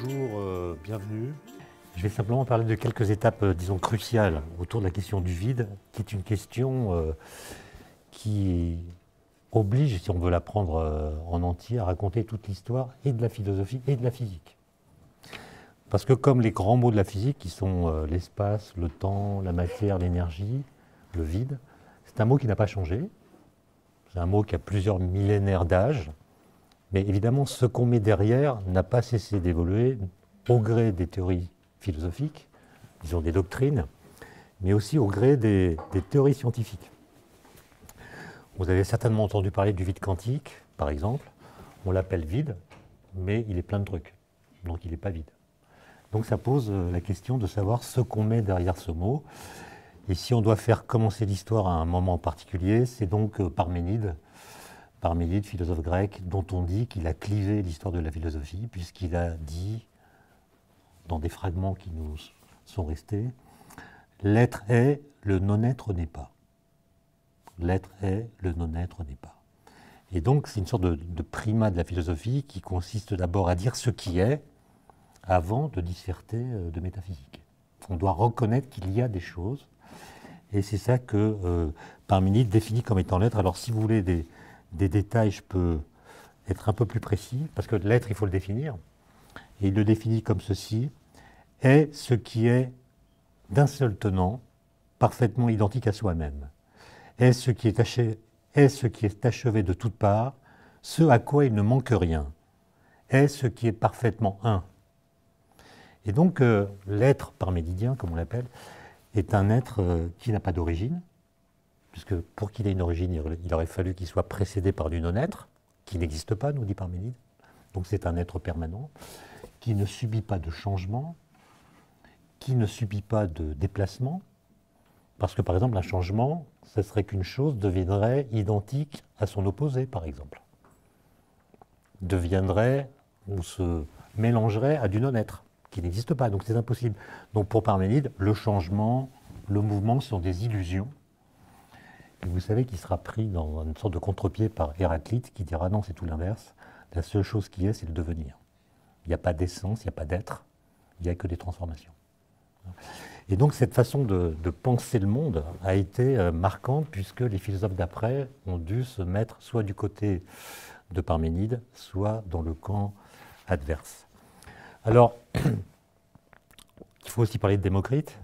Bonjour, bienvenue. Je vais simplement parler de quelques étapes, disons, cruciales autour de la question du vide, qui est une question qui oblige, si on veut la prendre en entier, à raconter toute l'histoire et de la philosophie et de la physique. Parce que comme les grands mots de la physique, qui sont l'espace, le temps, la matière, l'énergie, le vide, c'est un mot qui n'a pas changé. C'est un mot qui a plusieurs millénaires d'âge. Mais évidemment, ce qu'on met derrière n'a pas cessé d'évoluer au gré des théories philosophiques, disons des doctrines, mais aussi au gré des théories scientifiques. Vous avez certainement entendu parler du vide quantique, par exemple. On l'appelle vide, mais il est plein de trucs, donc il n'est pas vide. Donc ça pose la question de savoir ce qu'on met derrière ce mot. Et si on doit faire commencer l'histoire à un moment particulier, c'est donc Parménide, philosophe grec, dont on dit qu'il a clivé l'histoire de la philosophie, puisqu'il a dit, dans des fragments qui nous sont restés, « L'être est, le non-être n'est pas. L'être est, le non-être n'est pas. » Et donc, c'est une sorte de primat de la philosophie qui consiste d'abord à dire ce qui est, avant de disserter de métaphysique. On doit reconnaître qu'il y a des choses, et c'est ça que Parménide définit comme étant l'être. Alors, si vous voulez des détails, je peux être un peu plus précis, parce que l'être, il faut le définir. Et il le définit comme ceci, est ce qui est d'un seul tenant, parfaitement identique à soi-même. Est ce qui est achevé de toutes parts, ce à quoi il ne manque rien. Est ce qui est parfaitement un. Et donc, l'être parménidien, comme on l'appelle, est un être qui n'a pas d'origine, puisque pour qu'il ait une origine, il aurait fallu qu'il soit précédé par du non-être, qui n'existe pas, nous dit Parménide. Donc c'est un être permanent, qui ne subit pas de changement, qui ne subit pas de déplacement, parce que par exemple un changement, ce serait qu'une chose deviendrait identique à son opposé, par exemple. Deviendrait ou se mélangerait à du non-être, qui n'existe pas, donc c'est impossible. Donc pour Parménide, le changement, le mouvement sont des illusions. Et vous savez qu'il sera pris dans une sorte de contre-pied par Héraclite qui dira non, c'est tout l'inverse. La seule chose qui est, c'est le devenir. Il n'y a pas d'essence, il n'y a pas d'être, il n'y a que des transformations. Et donc cette façon de penser le monde a été marquante puisque les philosophes d'après ont dû se mettre soit du côté de Parménide, soit dans le camp adverse. Alors, il faut aussi parler de Démocrite,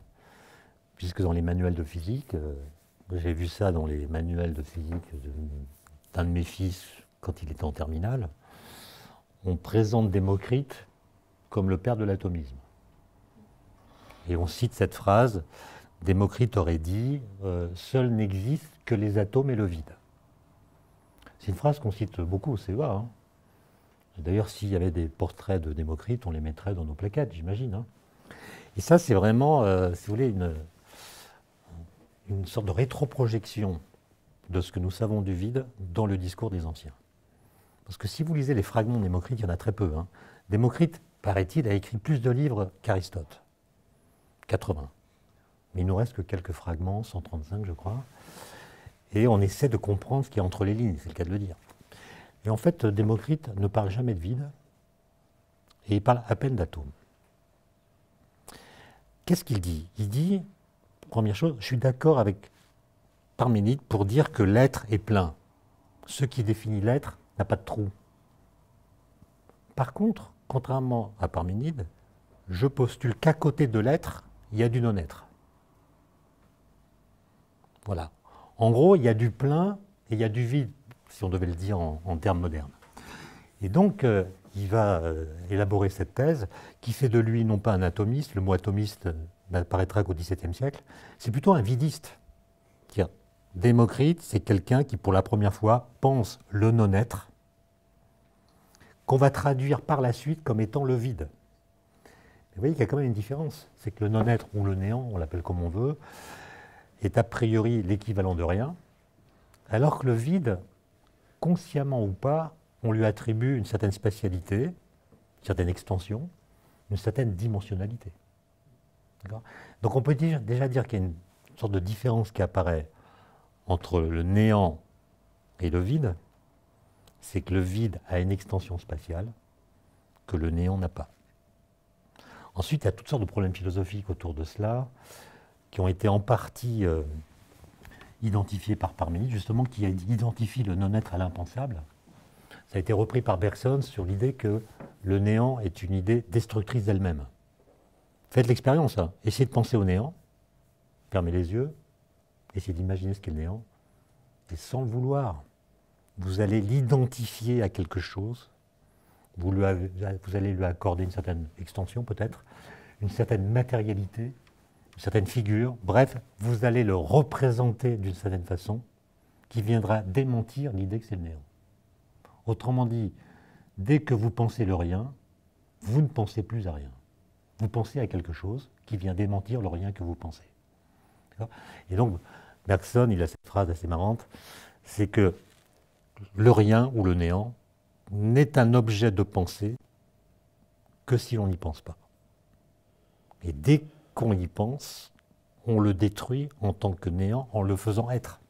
puisque dans les manuels de physique, j'ai vu ça dans les manuels de physique d'un de mes fils quand il était en terminale. On présente Démocrite comme le père de l'atomisme. Et on cite cette phrase, Démocrite aurait dit « Seul n'existe que les atomes et le vide ». C'est une phrase qu'on cite beaucoup au CEA. Hein. D'ailleurs, s'il y avait des portraits de Démocrite, on les mettrait dans nos plaquettes, j'imagine. Hein. Et ça, c'est vraiment, si vous voulez, une sorte de rétroprojection de ce que nous savons du vide dans le discours des anciens. Parce que si vous lisez les fragments de Démocrite, il y en a très peu. Hein. Démocrite, paraît-il, a écrit plus de livres qu'Aristote. 80. Mais il nous reste que quelques fragments, 135 je crois. Et on essaie de comprendre ce qu'il y a entre les lignes, c'est le cas de le dire. Et en fait, Démocrite ne parle jamais de vide, et il parle à peine d'atomes. Qu'est-ce qu'il dit? Il dit, première chose, je suis d'accord avec Parménide pour dire que l'être est plein. Ce qui définit l'être n'a pas de trou. Par contre, contrairement à Parménide, je postule qu'à côté de l'être, il y a du non-être. Voilà. En gros, il y a du plein et il y a du vide, si on devait le dire en termes modernes. Et donc, il va élaborer cette thèse qui fait de lui non pas un atomiste, le mot atomiste n'apparaîtra qu'au XVIIe siècle, c'est plutôt un vidiste. Démocrite, c'est quelqu'un qui, pour la première fois, pense le non-être, qu'on va traduire par la suite comme étant le vide. Mais vous voyez qu'il y a quand même une différence. C'est que le non-être ou le néant, on l'appelle comme on veut, est a priori l'équivalent de rien, alors que le vide, consciemment ou pas, on lui attribue une certaine spatialité, une certaine extension, une certaine dimensionnalité. Donc on peut déjà dire qu'il y a une sorte de différence qui apparaît entre le néant et le vide, c'est que le vide a une extension spatiale que le néant n'a pas. Ensuite, il y a toutes sortes de problèmes philosophiques autour de cela, qui ont été en partie identifiés par Parménide, justement, qui identifie le non-être à l'impensable. Ça a été repris par Bergson sur l'idée que le néant est une idée destructrice d'elle-même. Faites l'expérience, hein. Essayez de penser au néant, fermez les yeux, essayez d'imaginer ce qu'est le néant, et sans le vouloir, vous allez l'identifier à quelque chose, vous allez lui accorder une certaine extension peut-être, une certaine matérialité, une certaine figure, bref, vous allez le représenter d'une certaine façon qui viendra démentir l'idée que c'est le néant. Autrement dit, dès que vous pensez le rien, vous ne pensez plus à rien. Vous pensez à quelque chose qui vient démentir le rien que vous pensez. Et donc, Bergson, il a cette phrase assez marrante, c'est que le rien ou le néant n'est un objet de pensée que si l'on n'y pense pas. Et dès qu'on y pense, on le détruit en tant que néant en le faisant être.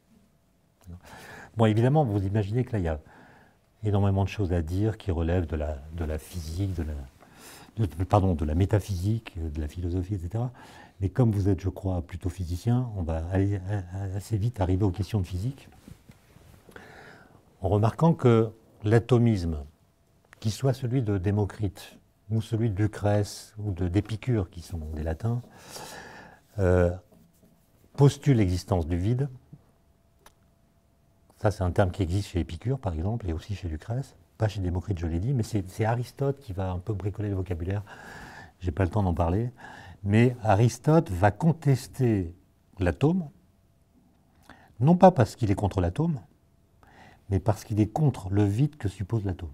Bon, évidemment, vous imaginez que là, il y a énormément de choses à dire qui relèvent de la physique, de la métaphysique, de la philosophie, etc. Mais comme vous êtes, je crois, plutôt physicien, on va assez vite arriver aux questions de physique, en remarquant que l'atomisme, qu'il soit celui de Démocrite, ou celui de Lucrèce, ou d'Épicure, qui sont des latins, postule l'existence du vide. Ça, c'est un terme qui existe chez Épicure, par exemple, et aussi chez Lucrèce. Pas chez Démocrite, je l'ai dit, mais c'est Aristote qui va un peu bricoler le vocabulaire. Je n'ai pas le temps d'en parler. Mais Aristote va contester l'atome, non pas parce qu'il est contre l'atome, mais parce qu'il est contre le vide que suppose l'atome.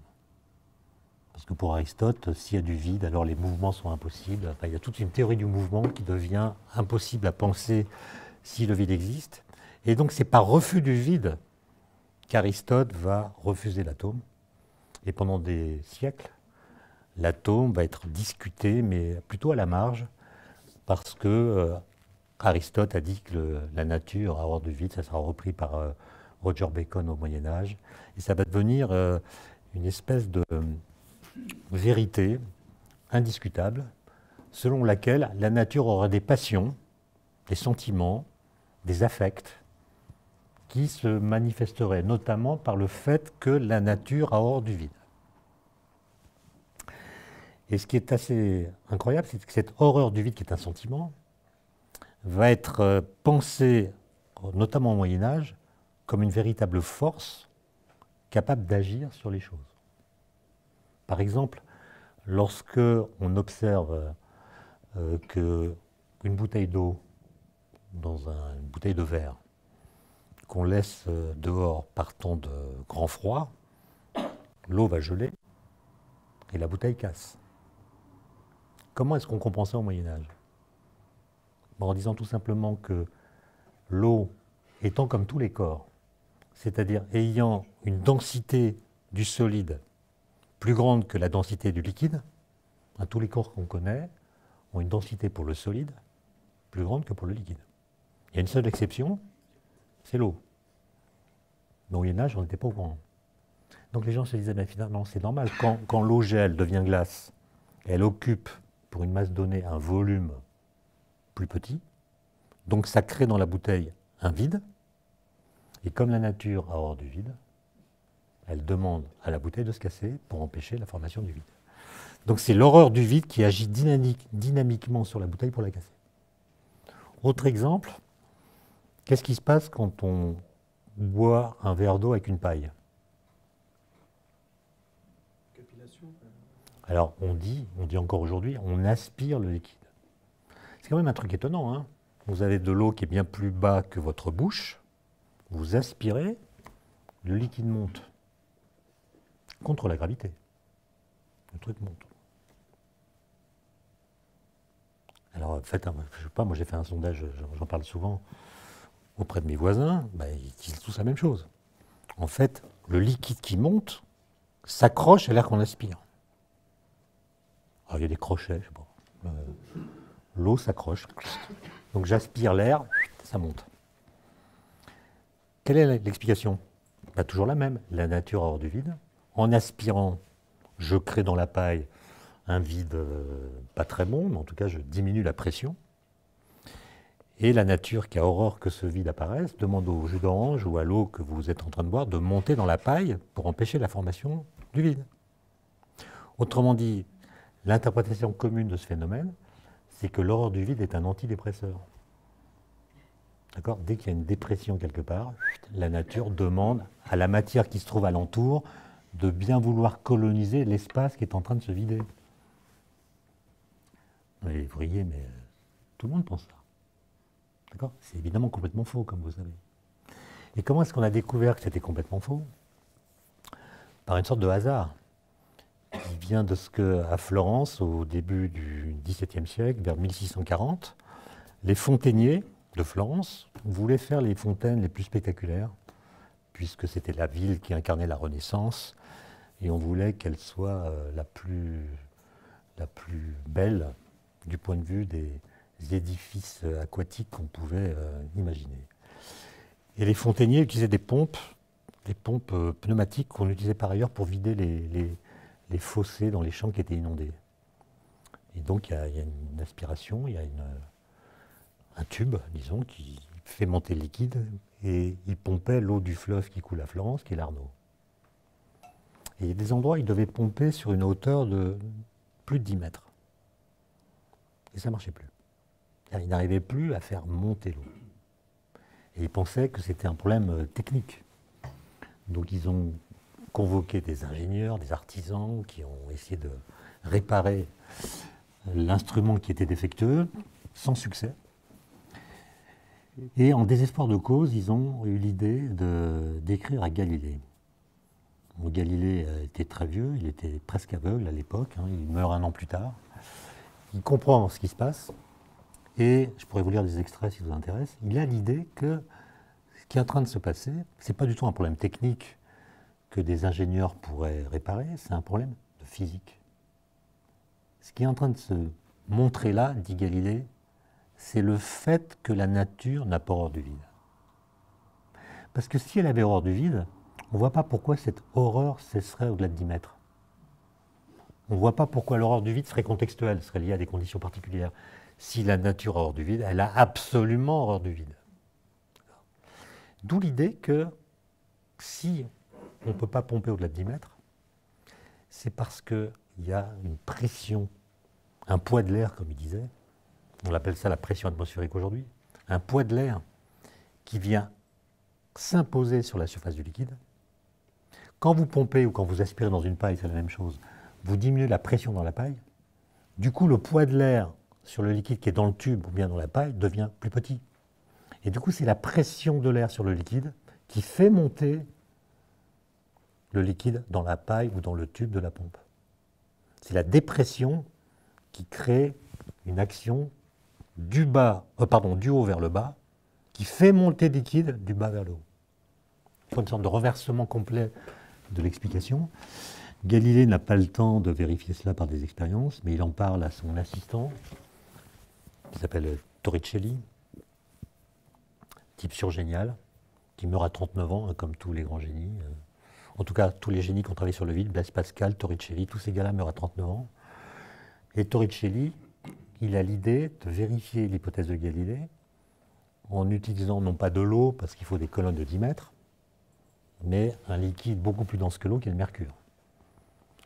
Parce que pour Aristote, s'il y a du vide, alors les mouvements sont impossibles. Enfin, il y a toute une théorie du mouvement qui devient impossible à penser si le vide existe. Et donc c'est par refus du vide qu'Aristote va refuser l'atome. Et pendant des siècles, l'atome va être discuté, mais plutôt à la marge, parce que Aristote a dit que la nature a horreur du vide. Ça sera repris par Roger Bacon au Moyen-Âge. Et ça va devenir une espèce de vérité indiscutable, selon laquelle la nature aura des passions, des sentiments, des affects, qui se manifesterait notamment par le fait que la nature a horreur du vide. Et ce qui est assez incroyable, c'est que cette horreur du vide, qui est un sentiment, va être pensée, notamment au Moyen-Âge, comme une véritable force capable d'agir sur les choses. Par exemple, lorsque on observe qu'une bouteille d'eau dans une bouteille de verre qu'on laisse dehors par temps de grand froid, l'eau va geler et la bouteille casse. Comment est-ce qu'on comprend ça au Moyen-Âge? En disant tout simplement que l'eau étant comme tous les corps, c'est-à-dire ayant une densité du solide plus grande que la densité du liquide, tous les corps qu'on connaît ont une densité pour le solide plus grande que pour le liquide. Il y a une seule exception, c'est l'eau. Mais au Moyen-Âge, on n'était pas au courant. Donc les gens se disaient, ben finalement, c'est normal. Quand l'eau gèle, devient glace, elle occupe, pour une masse donnée, un volume plus petit. Donc ça crée dans la bouteille un vide. Et comme la nature a horreur du vide, elle demande à la bouteille de se casser pour empêcher la formation du vide. Donc c'est l'horreur du vide qui agit dynamiquement sur la bouteille pour la casser. Autre exemple, qu'est-ce qui se passe quand on boit un verre d'eau avec une paille? Capillation. Alors on dit encore aujourd'hui, on aspire le liquide. C'est quand même un truc étonnant, hein. Vous avez de l'eau qui est bien plus bas que votre bouche, vous aspirez, le liquide monte. Contre la gravité. Le truc monte. Alors, faites je sais pas, moi j'ai fait un sondage, j'en parle souvent auprès de mes voisins, ils disent tous la même chose. En fait, le liquide qui monte s'accroche à l'air qu'on aspire. Alors, il y a des crochets, je sais pas. L'eau s'accroche. Donc j'aspire l'air, ça monte. Quelle est l'explication? Toujours la même. La nature a horreur du vide. En aspirant, je crée dans la paille un vide pas très bon, mais en tout cas je diminue la pression. Et la nature, qui a horreur que ce vide apparaisse, demande au jus d'orange ou à l'eau que vous êtes en train de boire de monter dans la paille pour empêcher la formation du vide. Autrement dit, l'interprétation commune de ce phénomène, c'est que l'horreur du vide est un antidépresseur. D'accord ? Dès qu'il y a une dépression quelque part, la nature demande à la matière qui se trouve alentour de bien vouloir coloniser l'espace qui est en train de se vider. Et vous riez, mais tout le monde pense ça. D'accord ? C'est évidemment complètement faux, comme vous savez. Et comment est-ce qu'on a découvert que c'était complètement faux ? Par une sorte de hasard, qui vient de ce qu'à Florence, au début du XVIIe siècle, vers 1640, les fontainiers de Florence voulaient faire les fontaines les plus spectaculaires, puisque c'était la ville qui incarnait la Renaissance, et on voulait qu'elle soit la plus belle du point de vue des édifices aquatiques qu'on pouvait imaginer. Et les fontainiers utilisaient des pompes pneumatiques qu'on utilisait par ailleurs pour vider les fossés dans les champs qui étaient inondés. Et donc il y a une aspiration, il y a un tube, disons, qui fait monter le liquide, et il pompait l'eau du fleuve qui coule à Florence, qui est l'Arno. Et il y a des endroits où il devait pomper sur une hauteur de plus de 10 mètres. Et ça ne marchait plus. Il n'arrivait plus à faire monter l'eau. Et ils pensaient que c'était un problème technique. Donc ils ont convoqué des ingénieurs, des artisans qui ont essayé de réparer l'instrument qui était défectueux, sans succès. Et en désespoir de cause, ils ont eu l'idée d'écrire à Galilée. Bon, Galilée était très vieux, il était presque aveugle à l'époque, il meurt un an plus tard. Il comprend ce qui se passe, et je pourrais vous lire des extraits si ça vous intéresse. Il a l'idée que ce qui est en train de se passer, ce n'est pas du tout un problème technique que des ingénieurs pourraient réparer, c'est un problème de physique. Ce qui est en train de se montrer là, dit Galilée, c'est le fait que la nature n'a pas horreur du vide. Parce que si elle avait horreur du vide, on ne voit pas pourquoi cette horreur cesserait au-delà de 10 mètres. On ne voit pas pourquoi l'horreur du vide serait contextuelle, serait liée à des conditions particulières. Si la nature a horreur du vide, elle a absolument horreur du vide. D'où l'idée que si on ne peut pas pomper au-delà de 10 mètres, c'est parce qu'il y a une pression, un poids de l'air, comme il disait, on appelle ça la pression atmosphérique aujourd'hui, un poids de l'air qui vient s'imposer sur la surface du liquide. Quand vous pompez ou quand vous aspirez dans une paille, c'est la même chose, vous diminuez la pression dans la paille, du coup le poids de l'air sur le liquide qui est dans le tube ou bien dans la paille devient plus petit. Et du coup c'est la pression de l'air sur le liquide qui fait monter le liquide dans la paille ou dans le tube de la pompe. C'est la dépression qui crée une action du haut vers le bas, qui fait monter le liquide du bas vers le haut. Il faut une sorte de renversement complet de l'explication. Galilée n'a pas le temps de vérifier cela par des expériences, mais il en parle à son assistant, qui s'appelle Torricelli, type surgénial, qui meurt à 39 ans, comme tous les grands génies. En tout cas, tous les génies qui ont travaillé sur le vide, Blaise Pascal, Torricelli, tous ces gars-là meurent à 39 ans. Et Torricelli, il a l'idée de vérifier l'hypothèse de Galilée en utilisant non pas de l'eau, parce qu'il faut des colonnes de 10 mètres, mais un liquide beaucoup plus dense que l'eau, qui est le mercure.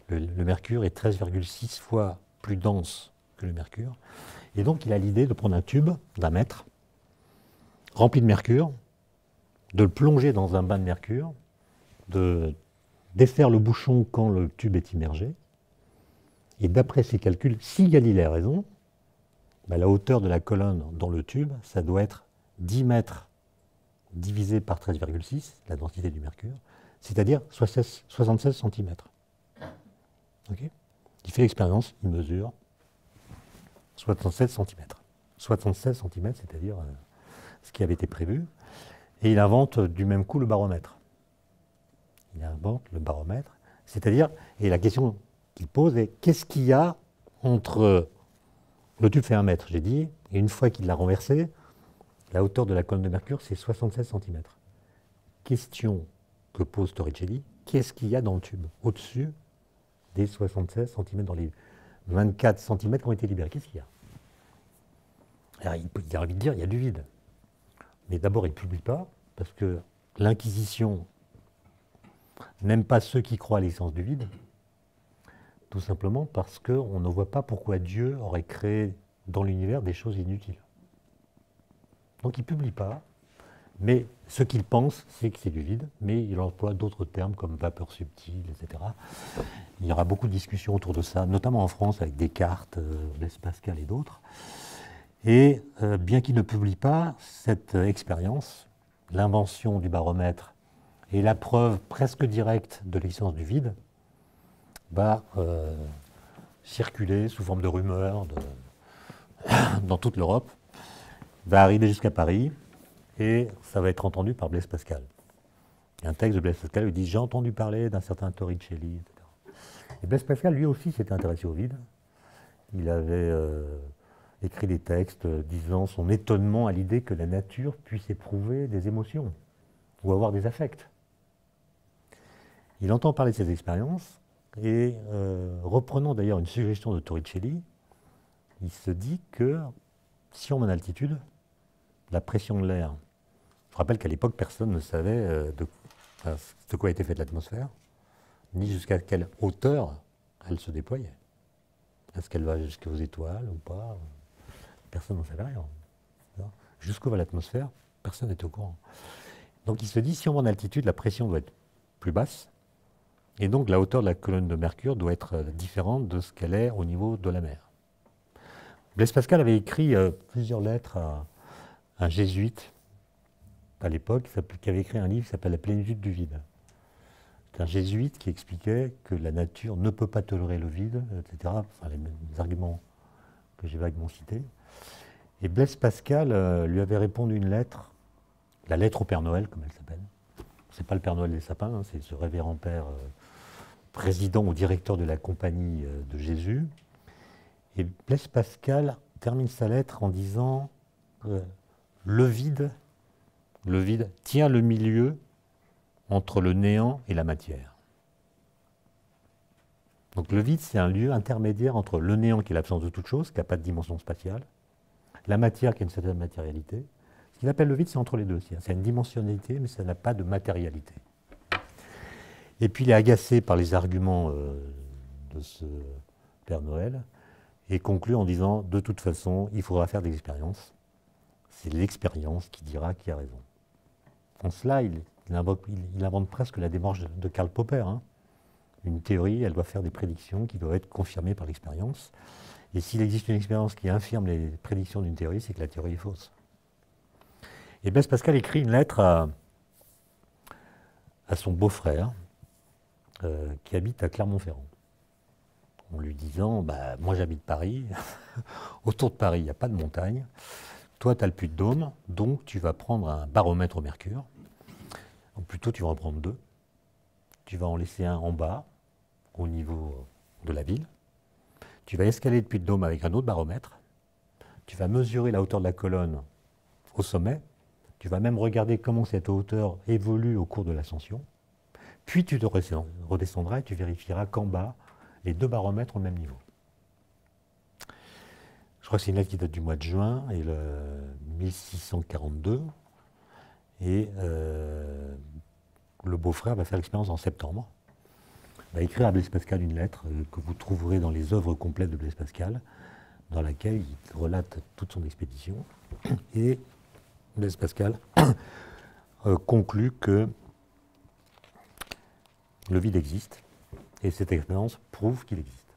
Le mercure est 13,6 fois plus dense que le mercure. Et donc, il a l'idée de prendre un tube d'1 mètre, rempli de mercure, de le plonger dans un bain de mercure, de défaire le bouchon quand le tube est immergé. Et d'après ses calculs, si Galilée a raison, la hauteur de la colonne dans le tube, ça doit être 10 mètres divisé par 13,6, la densité du mercure, c'est-à-dire 76 cm. Okay, il fait l'expérience, il mesure 67 cm. 76 cm, c'est-à-dire ce qui avait été prévu. Et il invente du même coup le baromètre. Il invente le baromètre, c'est-à-dire, et la question qu'il pose est, qu'est-ce qu'il y a entre, le tube fait 1 mètre, j'ai dit, et une fois qu'il l'a renversé, la hauteur de la colonne de mercure, c'est 76 cm. Question que pose Torricelli, qu'est-ce qu'il y a dans le tube, au-dessus des 76 cm dans les 24 cm qui ont été libérés. Qu'est-ce qu'il y a? Alors, il a envie de dire, il y a du vide. Mais d'abord, il ne publie pas, parce que l'Inquisition n'aime pas ceux qui croient à l'existence du vide, tout simplement parce qu'on ne voit pas pourquoi Dieu aurait créé dans l'univers des choses inutiles. Donc il ne publie pas, mais ce qu'il pense, c'est que c'est du vide, mais il emploie d'autres termes comme vapeur subtile, etc. Il y aura beaucoup de discussions autour de ça, notamment en France avec Descartes, Blaise Pascal et d'autres. Et bien qu'il ne publie pas, cette expérience, l'invention du baromètre et la preuve presque directe de l'existence du vide, va circuler sous forme de rumeurs dans toute l'Europe, va arriver jusqu'à Paris, et ça va être entendu par Blaise Pascal. Il y a un texte de Blaise Pascal où il dit « J'ai entendu parler d'un certain Torricelli », etc. Et Blaise Pascal, lui aussi, s'était intéressé au vide. Il avait écrit des textes disant son étonnement à l'idée que la nature puisse éprouver des émotions ou avoir des affects. Il entend parler de ces expériences et, reprenant d'ailleurs une suggestion de Torricelli, il se dit que si on est en altitude, la pression de l'air, je rappelle qu'à l'époque, personne ne savait de quoi était faite l'atmosphère, ni jusqu'à quelle hauteur elle se déployait. Est-ce qu'elle va jusqu'aux étoiles ou pas? Personne n'en savait rien. Jusqu'où va l'atmosphère? Personne n'était au courant. Donc il se dit, si on va en altitude, la pression doit être plus basse, et donc la hauteur de la colonne de mercure doit être différente de ce qu'elle est au niveau de la mer. Blaise Pascal avait écrit plusieurs lettres à un jésuite à l'époque, qui avait écrit un livre qui s'appelle La plénitude du vide. C'est un jésuite qui expliquait que la nature ne peut pas tolérer le vide, etc. Enfin, les arguments que j'ai vaguement cités. Et Blaise Pascal lui avait répondu une lettre, la lettre au Père Noël, comme elle s'appelle. C'est pas le Père Noël des sapins, hein, c'est ce révérend père président ou directeur de la compagnie de Jésus. Et Blaise Pascal termine sa lettre en disant le vide tient le milieu entre le néant et la matière. Donc le vide, c'est un lieu intermédiaire entre le néant, qui est l'absence de toute chose, qui n'a pas de dimension spatiale, la matière, qui a une certaine matérialité. Ce qu'il appelle le vide, c'est entre les deux. C'est une dimensionnalité, mais ça n'a pas de matérialité. Et puis il est agacé par les arguments de ce Père Noël, et conclut en disant, de toute façon, il faudra faire des expériences. C'est l'expérience qui dira qui a raison. En cela, il invente presque la démarche de Karl Popper. Hein. Une théorie, elle doit faire des prédictions qui doivent être confirmées par l'expérience. Et s'il existe une expérience qui infirme les prédictions d'une théorie, c'est que la théorie est fausse. Et Blaise Pascal écrit une lettre à son beau-frère, qui habite à Clermont-Ferrand, en lui disant bah, « Moi j'habite Paris, autour de Paris il n'y a pas de montagne, toi tu as le Puy-de-Dôme, donc tu vas prendre un baromètre au mercure, ou plutôt tu vas en prendre deux, tu vas en laisser un en bas, au niveau de la ville, tu vas escalader le Puy-de-Dôme avec un autre baromètre, tu vas mesurer la hauteur de la colonne au sommet, tu vas même regarder comment cette hauteur évolue au cours de l'ascension, puis tu te redescendras et tu vérifieras qu'en bas, les deux baromètres ont le même niveau. » Je crois que c'est une lettre qui date du mois de juin, et le 1642, et le beau-frère va faire l'expérience en septembre. Il va écrire à Blaise Pascal une lettre que vous trouverez dans les œuvres complètes de Blaise Pascal, dans laquelle il relate toute son expédition. Et Blaise Pascal conclut que le vide existe, et cette expérience prouve qu'il existe.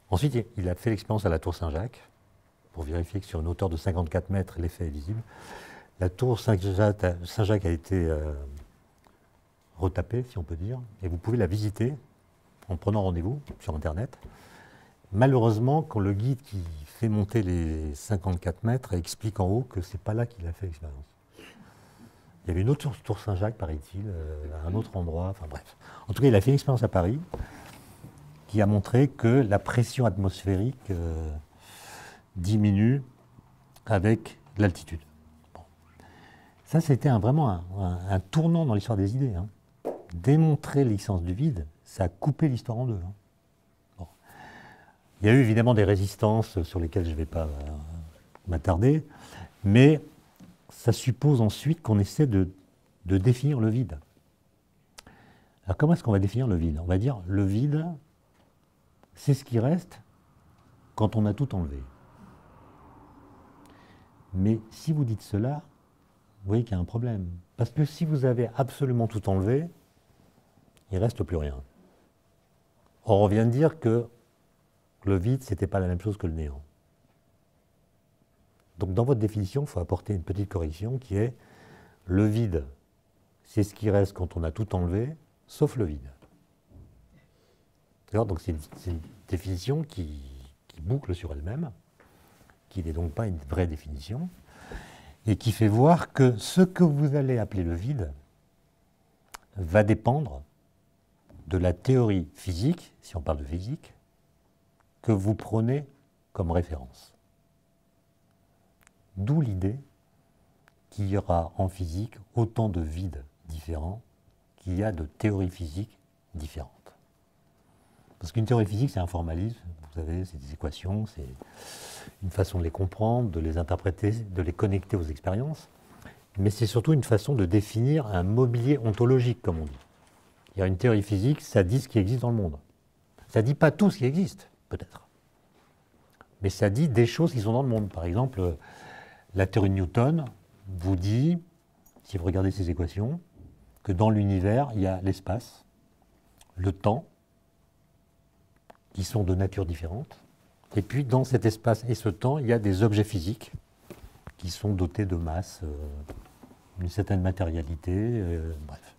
Ensuite, il a fait l'expérience à la tour Saint-Jacques, pour vérifier que sur une hauteur de 54 mètres, l'effet est visible. La tour Saint-Jacques a été retapée, si on peut dire, et vous pouvez la visiter en prenant rendez-vous sur Internet. Malheureusement, quand le guide qui fait monter les 54 mètres explique en haut que ce n'est pas là qu'il a fait l'expérience. Il y avait une autre tour Saint-Jacques, paraît-il, à un autre endroit, enfin bref. En tout cas, il a fait une expérience à Paris qui a montré que la pression atmosphérique diminue avec l'altitude. Bon. Ça, c'était vraiment un tournant dans l'histoire des idées. Hein. Démontrer l'existence du vide, ça a coupé l'histoire en deux. Hein. Bon. Il y a eu évidemment des résistances sur lesquelles je ne vais pas m'attarder, mais ça suppose ensuite qu'on essaie de définir le vide. Alors comment est-ce qu'on va définir le vide? On va dire le vide, c'est ce qui reste quand on a tout enlevé. Mais si vous dites cela, vous voyez qu'il y a un problème. Parce que si vous avez absolument tout enlevé, il ne reste plus rien. Or, on vient de dire que le vide, ce n'était pas la même chose que le néant. Donc dans votre définition, il faut apporter une petite correction qui est le vide, c'est ce qui reste quand on a tout enlevé, sauf le vide. Donc c'est une définition qui boucle sur elle-même, qui n'est donc pas une vraie définition, et qui fait voir que ce que vous allez appeler le vide va dépendre de la théorie physique, si on parle de physique, que vous prenez comme référence. D'où l'idée qu'il y aura en physique autant de vides différents qu'il y a de théories physiques différentes. Parce qu'une théorie physique, c'est un formalisme, vous savez, c'est des équations, c'est une façon de les comprendre, de les interpréter, de les connecter aux expériences, mais c'est surtout une façon de définir un mobilier ontologique, comme on dit. Il y a une théorie physique, ça dit ce qui existe dans le monde. Ça ne dit pas tout ce qui existe, peut-être, mais ça dit des choses qui sont dans le monde. Par exemple, la théorie de Newton vous dit, si vous regardez ces équations, que dans l'univers, il y a l'espace, le temps, qui sont de nature différente. Et puis, dans cet espace et ce temps, il y a des objets physiques qui sont dotés de masse, d'une certaine matérialité, bref.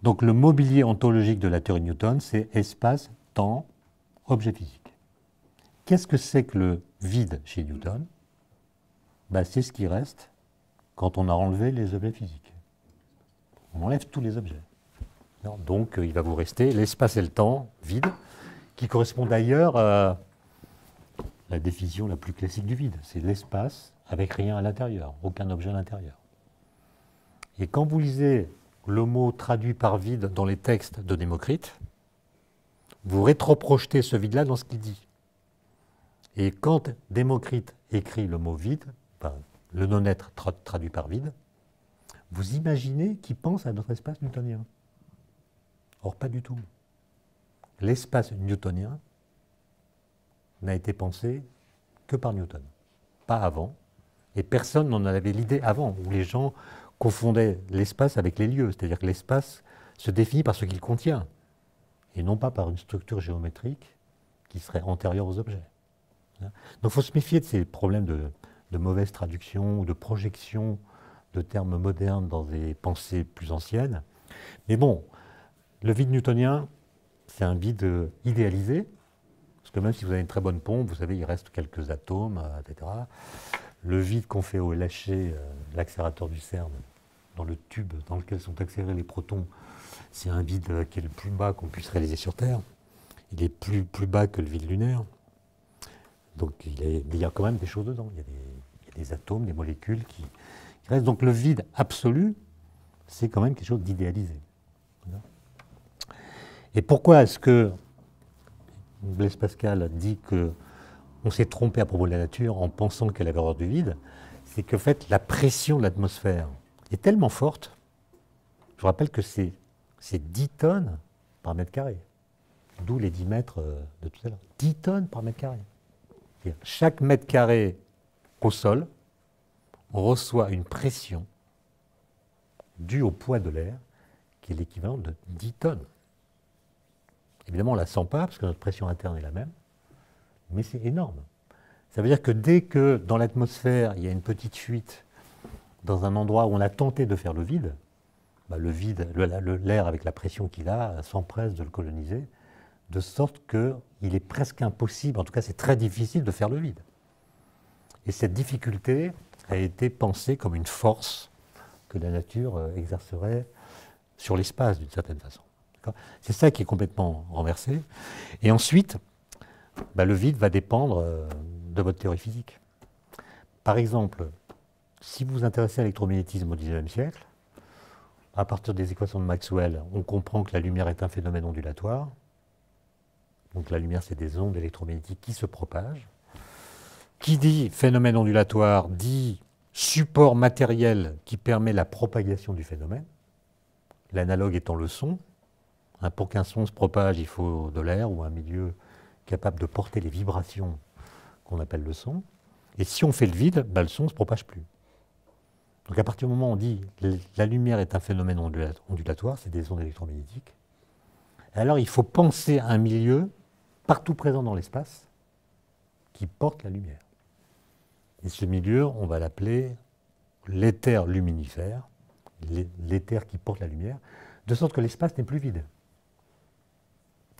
Donc, le mobilier ontologique de la théorie de Newton, c'est espace, temps, objet physique. Qu'est-ce que c'est que le vide chez Newton? C'est ce qui reste quand on a enlevé les objets physiques. On enlève tous les objets. Donc, il va vous rester l'espace et le temps vide, qui correspond d'ailleurs à la définition la plus classique du vide. C'est l'espace avec rien à l'intérieur, aucun objet à l'intérieur. Et quand vous lisez le mot traduit par vide dans les textes de Démocrite, vous rétroprojetez ce vide-là dans ce qu'il dit. Et quand Démocrite écrit le mot vide, le non-être traduit par vide, vous imaginez qu'il pense à notre espace newtonien. Or, pas du tout. L'espace newtonien n'a été pensé que par Newton, pas avant, et personne n'en avait l'idée avant, où les gens confondaient l'espace avec les lieux, c'est-à-dire que l'espace se définit par ce qu'il contient, et non pas par une structure géométrique qui serait antérieure aux objets. Donc il faut se méfier de ces problèmes de mauvaise traduction ou de projection de termes modernes dans des pensées plus anciennes. Mais bon, le vide newtonien, c'est un vide idéalisé, parce que même si vous avez une très bonne pompe, vous savez, il reste quelques atomes, etc. Le vide qu'on fait au LHC, l'accélérateur du CERN, dans le tube dans lequel sont accélérés les protons, c'est un vide qui est le plus bas qu'on puisse réaliser sur Terre. Il est plus bas que le vide lunaire. Donc il y a quand même des choses dedans. Il y a des atomes, des molécules qui restent. Donc le vide absolu, c'est quand même quelque chose d'idéalisé. Et pourquoi est-ce que Blaise Pascal dit qu'on s'est trompé à propos de la nature en pensant qu'elle avait horreur du vide? C'est qu'en fait, la pression de l'atmosphère est tellement forte. Je vous rappelle que c'est 10 tonnes par mètre carré. D'où les 10 mètres de tout à l'heure. 10 tonnes par mètre carré. Chaque mètre carré au sol reçoit une pression due au poids de l'air qui est l'équivalent de 10 tonnes. Évidemment, on ne la sent pas parce que notre pression interne est la même, mais c'est énorme. Ça veut dire que dès que dans l'atmosphère, il y a une petite fuite dans un endroit où on a tenté de faire le vide, l'air avec la pression qu'il a s'empresse de le coloniser, de sorte qu'il est presque impossible, en tout cas c'est très difficile de faire le vide. Et cette difficulté a été pensée comme une force que la nature exercerait sur l'espace d'une certaine façon. C'est ça qui est complètement renversé. Et ensuite, le vide va dépendre de votre théorie physique. Par exemple, si vous vous intéressez à l'électromagnétisme au XIXe siècle, à partir des équations de Maxwell, on comprend que la lumière est un phénomène ondulatoire. Donc la lumière, c'est des ondes électromagnétiques qui se propagent. Qui dit phénomène ondulatoire dit support matériel qui permet la propagation du phénomène. L'analogue étant le son. Pour qu'un son se propage, il faut de l'air ou un milieu capable de porter les vibrations qu'on appelle le son. Et si on fait le vide, le son ne se propage plus. Donc à partir du moment où on dit la lumière est un phénomène ondulatoire, c'est des ondes électromagnétiques, alors il faut penser un milieu partout présent dans l'espace qui porte la lumière. Et ce milieu, on va l'appeler l'éther luminifère, l'éther qui porte la lumière, de sorte que l'espace n'est plus vide.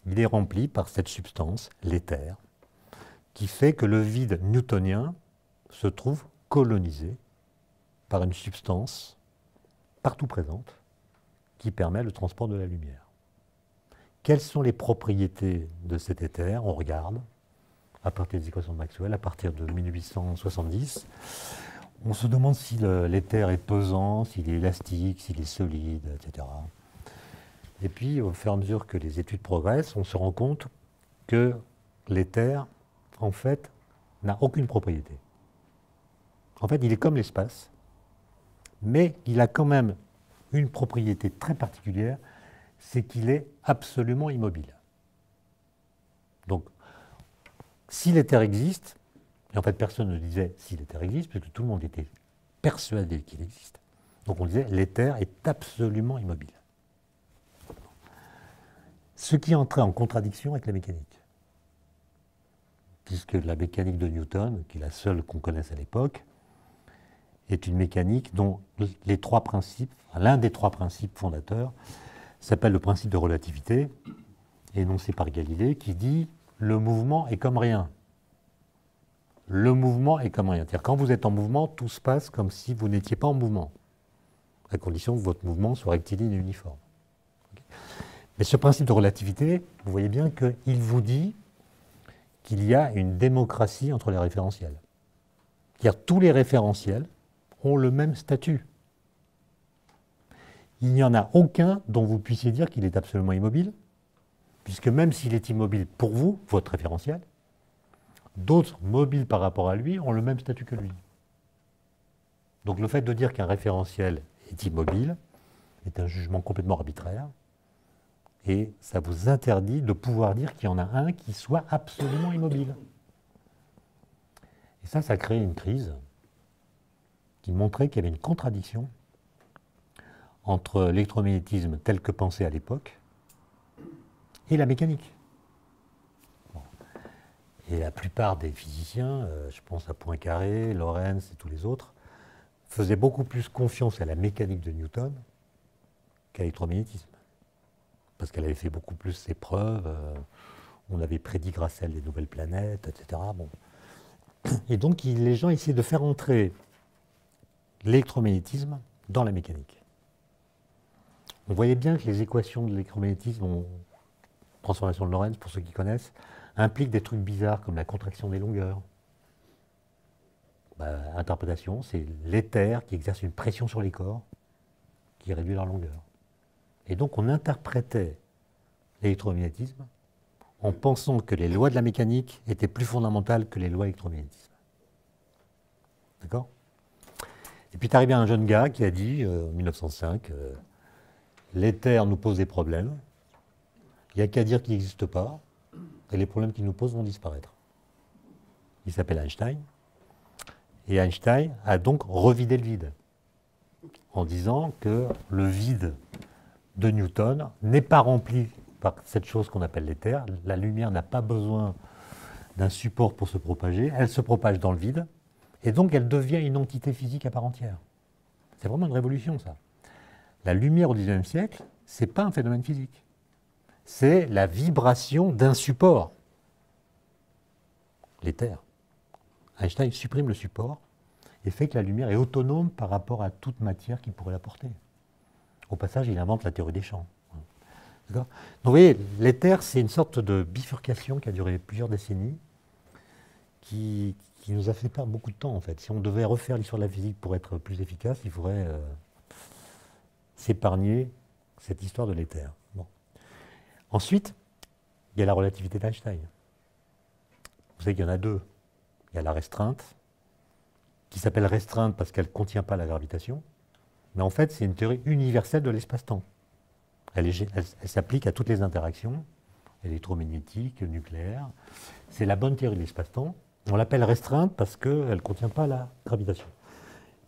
Il est rempli par cette substance, l'éther, qui fait que le vide newtonien se trouve colonisé par une substance partout présente qui permet le transport de la lumière. Quelles sont les propriétés de cet éther? On regarde, à partir des équations de Maxwell, à partir de 1870. On se demande si l'éther est pesant, s'il est élastique, s'il est solide, etc. Et puis, au fur et à mesure que les études progressent, on se rend compte que l'éther, en fait, n'a aucune propriété. En fait, il est comme l'espace, mais il a quand même une propriété très particulière, c'est qu'il est absolument immobile. Donc, si l'éther existe, et en fait personne ne disait si l'éther existe, parce que tout le monde était persuadé qu'il existe, donc on disait l'éther est absolument immobile. Ce qui entrait en contradiction avec la mécanique. Puisque la mécanique de Newton, qui est la seule qu'on connaisse à l'époque, est une mécanique dont les trois principes, l'un des trois principes fondateurs, s'appelle le principe de relativité, énoncé par Galilée, qui dit le mouvement est comme rien. Le mouvement est comme rien. C'est-à-dire quand vous êtes en mouvement, tout se passe comme si vous n'étiez pas en mouvement, à condition que votre mouvement soit rectiligne et uniforme. Mais ce principe de relativité, vous voyez bien qu'il vous dit qu'il y a une démocratie entre les référentiels. C'est-à-dire tous les référentiels ont le même statut. Il n'y en a aucun dont vous puissiez dire qu'il est absolument immobile, puisque même s'il est immobile pour vous, votre référentiel, d'autres mobiles par rapport à lui ont le même statut que lui. Donc le fait de dire qu'un référentiel est immobile est un jugement complètement arbitraire, et ça vous interdit de pouvoir dire qu'il y en a un qui soit absolument immobile. Et ça crée une crise qui montrait qu'il y avait une contradiction entre l'électromagnétisme tel que pensé à l'époque et la mécanique. Bon. Et la plupart des physiciens, je pense à Poincaré, Lorentz et tous les autres, faisaient beaucoup plus confiance à la mécanique de Newton qu'à l'électromagnétisme. Parce qu'elle avait fait beaucoup plus ses preuves, on avait prédit grâce à elle des nouvelles planètes, etc. Bon. Et donc les gens essayaient de faire entrer l'électromagnétisme dans la mécanique. On voyait bien que les équations de l'électromagnétisme, transformation de Lorentz, pour ceux qui connaissent, impliquent des trucs bizarres comme la contraction des longueurs. Interprétation, c'est l'éther qui exerce une pression sur les corps qui réduit leur longueur. Et donc on interprétait l'électromagnétisme en pensant que les lois de la mécanique étaient plus fondamentales que les lois de l'électromagnétisme. D'accord? Et puis est arrivé un jeune gars qui a dit, en 1905, l'éther nous pose des problèmes, il n'y a qu'à dire qu'il n'existe pas, et les problèmes qu'il nous pose vont disparaître. Il s'appelle Einstein, et Einstein a donc revidé le vide, en disant que le vide de Newton n'est pas rempli par cette chose qu'on appelle l'éther. La lumière n'a pas besoin d'un support pour se propager, elle se propage dans le vide, et donc elle devient une entité physique à part entière. C'est vraiment une révolution, ça. La lumière au XIXe siècle, ce n'est pas un phénomène physique. C'est la vibration d'un support. L'éther. Einstein supprime le support et fait que la lumière est autonome par rapport à toute matière qui pourrait la porter. Au passage, il invente la théorie des champs. Donc vous voyez, l'éther, c'est une sorte de bifurcation qui a duré plusieurs décennies, qui nous a fait perdre beaucoup de temps, en fait. Si on devait refaire l'histoire de la physique pour être plus efficace, il faudrait s'épargner cette histoire de l'éther. Bon. Ensuite, il y a la relativité d'Einstein. Vous savez qu'il y en a deux. Il y a la restreinte, qui s'appelle restreinte parce qu'elle ne contient pas la gravitation, mais en fait, c'est une théorie universelle de l'espace-temps. Elle s'applique à toutes les interactions, électromagnétiques, nucléaires. C'est la bonne théorie de l'espace-temps. On l'appelle restreinte parce qu'elle ne contient pas la gravitation.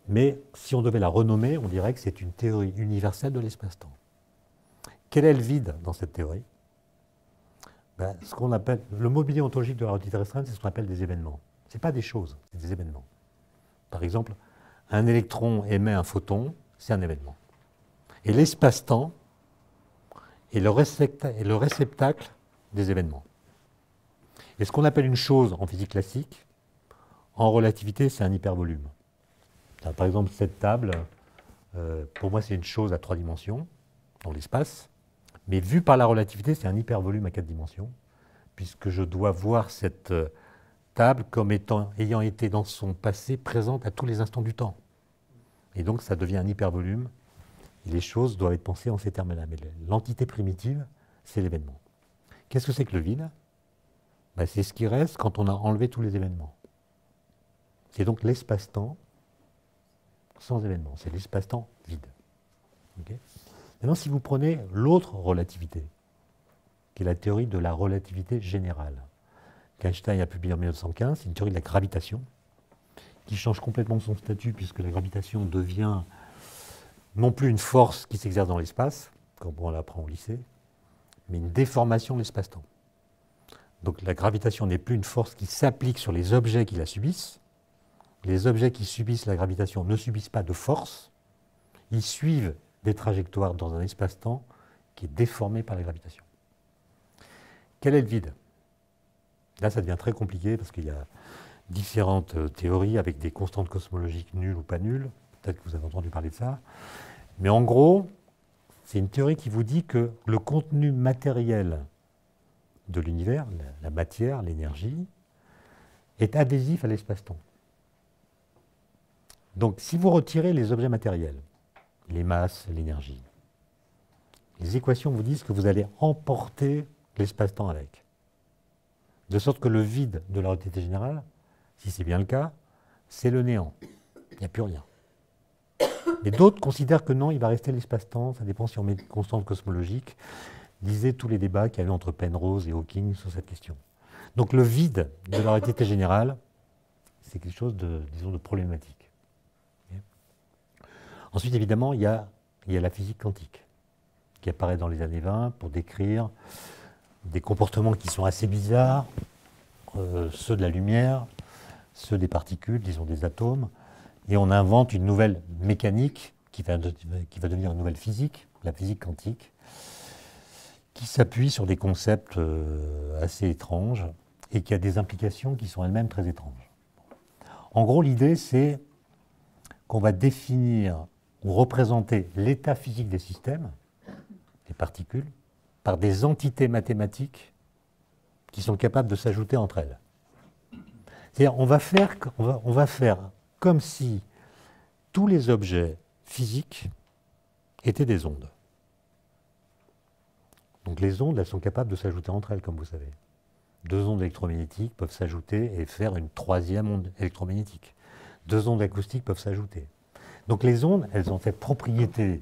Mais si on devait la renommer, on dirait que c'est une théorie universelle de l'espace-temps. Quel est le vide dans cette théorie? Ce qu'on appelle, le mobilier ontologique de la relativité restreinte, c'est ce qu'on appelle des événements. Ce n'est pas des choses, c'est des événements. Par exemple, un électron émet un photon, c'est un événement. Et l'espace-temps est le réceptacle des événements. Et ce qu'on appelle une chose en physique classique, en relativité, c'est un hypervolume. Par exemple, cette table, pour moi, c'est une chose à 3 dimensions, dans l'espace, mais vu par la relativité, c'est un hypervolume à 4 dimensions, puisque je dois voir cette table comme ayant été dans son passé présente à tous les instants du temps. Et donc, ça devient un hypervolume, et les choses doivent être pensées en ces termes-là. Mais l'entité primitive, c'est l'événement. Qu'est-ce que c'est que le vide? C'est ce qui reste quand on a enlevé tous les événements. C'est donc l'espace-temps sans événement. C'est l'espace-temps vide. Okay. Maintenant, si vous prenez l'autre relativité, qui est la théorie de la relativité générale, qu'Einstein a publié en 1915, c'est une théorie de la gravitation, qui change complètement son statut, puisque la gravitation devient non plus une force qui s'exerce dans l'espace, comme on l'apprend au lycée, mais une déformation de l'espace-temps. Donc la gravitation n'est plus une force qui s'applique sur les objets qui la subissent. Les objets qui subissent la gravitation ne subissent pas de force, ils suivent des trajectoires dans un espace-temps qui est déformé par la gravitation. Quel est le vide? Là, ça devient très compliqué parce qu'il y a différentes théories avec des constantes cosmologiques nulles ou pas nulles. Peut-être que vous avez entendu parler de ça. Mais en gros, c'est une théorie qui vous dit que le contenu matériel de l'univers, la matière, l'énergie, est adhésif à l'espace-temps. Donc, si vous retirez les objets matériels, les masses, l'énergie, les équations vous disent que vous allez emporter l'espace-temps avec. De sorte que le vide de la relativité générale, si c'est bien le cas, c'est le néant. Il n'y a plus rien. Mais d'autres considèrent que non, il va rester l'espace-temps, ça dépend si on met une constante cosmologique. Lisez tous les débats qu'il y a eu entre Penrose et Hawking sur cette question. Donc le vide de la relativité générale, c'est quelque chose de, disons, de problématique. Okay. Ensuite, évidemment, il y a la physique quantique, qui apparaît dans les années 20 pour décrire des comportements qui sont assez bizarres, ceux de la lumière, ceux des particules, disons des atomes, et on invente une nouvelle mécanique qui va devenir une nouvelle physique, la physique quantique, qui s'appuie sur des concepts assez étranges et qui a des implications qui sont elles-mêmes très étranges. En gros, l'idée, c'est qu'on va définir ou représenter l'état physique des systèmes, les particules, par des entités mathématiques qui sont capables de s'ajouter entre elles. C'est-à-dire, on va faire comme si tous les objets physiques étaient des ondes. Donc les ondes, elles sont capables de s'ajouter entre elles, comme vous savez. 2 ondes électromagnétiques peuvent s'ajouter et faire une 3e onde électromagnétique. 2 ondes acoustiques peuvent s'ajouter. Donc les ondes, elles ont cette propriété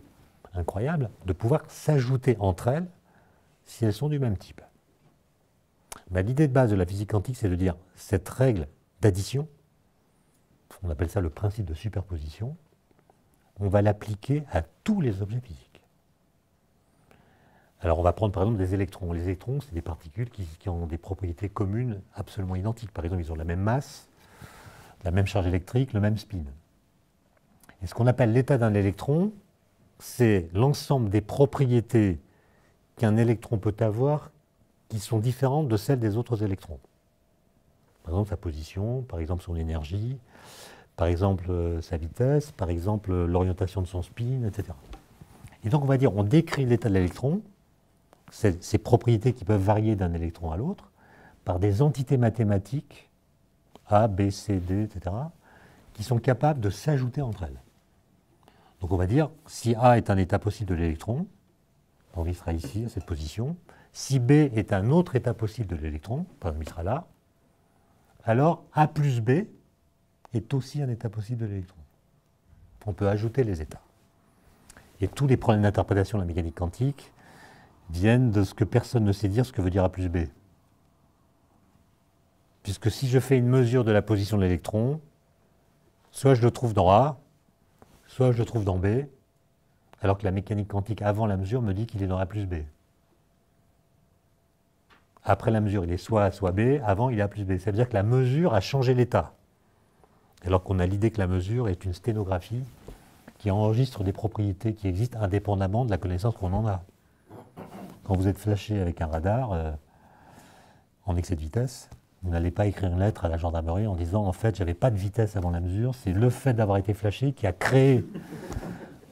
incroyable de pouvoir s'ajouter entre elles si elles sont du même type. L'idée de base de la physique quantique, c'est de dire cette règle d'addition, on appelle ça le principe de superposition, on va l'appliquer à tous les objets physiques. Alors on va prendre par exemple des électrons. Les électrons, c'est des particules qui ont des propriétés communes absolument identiques. Par exemple, ils ont la même masse, la même charge électrique, le même spin. Et ce qu'on appelle l'état d'un électron, c'est l'ensemble des propriétés qu'un électron peut avoir qui sont différentes de celles des autres électrons. Par exemple, sa position, par exemple son énergie, par exemple sa vitesse, par exemple l'orientation de son spin, etc. Et donc on va dire, on décrit l'état de l'électron, ces propriétés qui peuvent varier d'un électron à l'autre, par des entités mathématiques, A, B, C, D, etc., qui sont capables de s'ajouter entre elles. Donc on va dire, si A est un état possible de l'électron, donc il sera ici, à cette position. Si B est un autre état possible de l'électron, par exemple il sera là, alors A plus B est aussi un état possible de l'électron. On peut ajouter les états. Et tous les problèmes d'interprétation de la mécanique quantique viennent de ce que personne ne sait dire, ce que veut dire A plus B. Puisque si je fais une mesure de la position de l'électron, soit je le trouve dans A, soit je le trouve dans B, alors que la mécanique quantique avant la mesure me dit qu'il est dans A plus B. Après la mesure, il est soit A, soit B, avant il est A plus B. Ça veut dire que la mesure a changé l'état. Alors qu'on a l'idée que la mesure est une sténographie qui enregistre des propriétés qui existent indépendamment de la connaissance qu'on en a. Quand vous êtes flashé avec un radar en excès de vitesse, vous n'allez pas écrire une lettre à la gendarmerie en disant en fait j'avais pas de vitesse avant la mesure, c'est le fait d'avoir été flashé qui a créé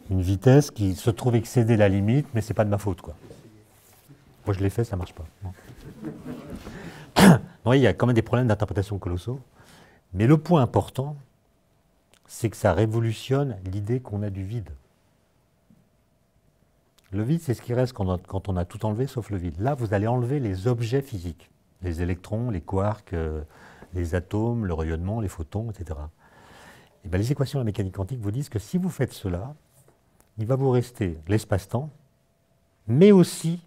une vitesse qui se trouve excéder la limite, mais c'est pas de ma faute, quoi. Moi je l'ai fait, ça marche pas. Oui, il y a quand même des problèmes d'interprétation colossaux, mais le point important, c'est que ça révolutionne l'idée qu'on a du vide. Le vide, c'est ce qui reste quand on a tout enlevé sauf le vide. Là, vous allez enlever les objets physiques, les électrons, les quarks, les atomes, le rayonnement, les photons, etc. Et bien, les équations de la mécanique quantique vous disent que si vous faites cela, il va vous rester l'espace-temps, mais aussi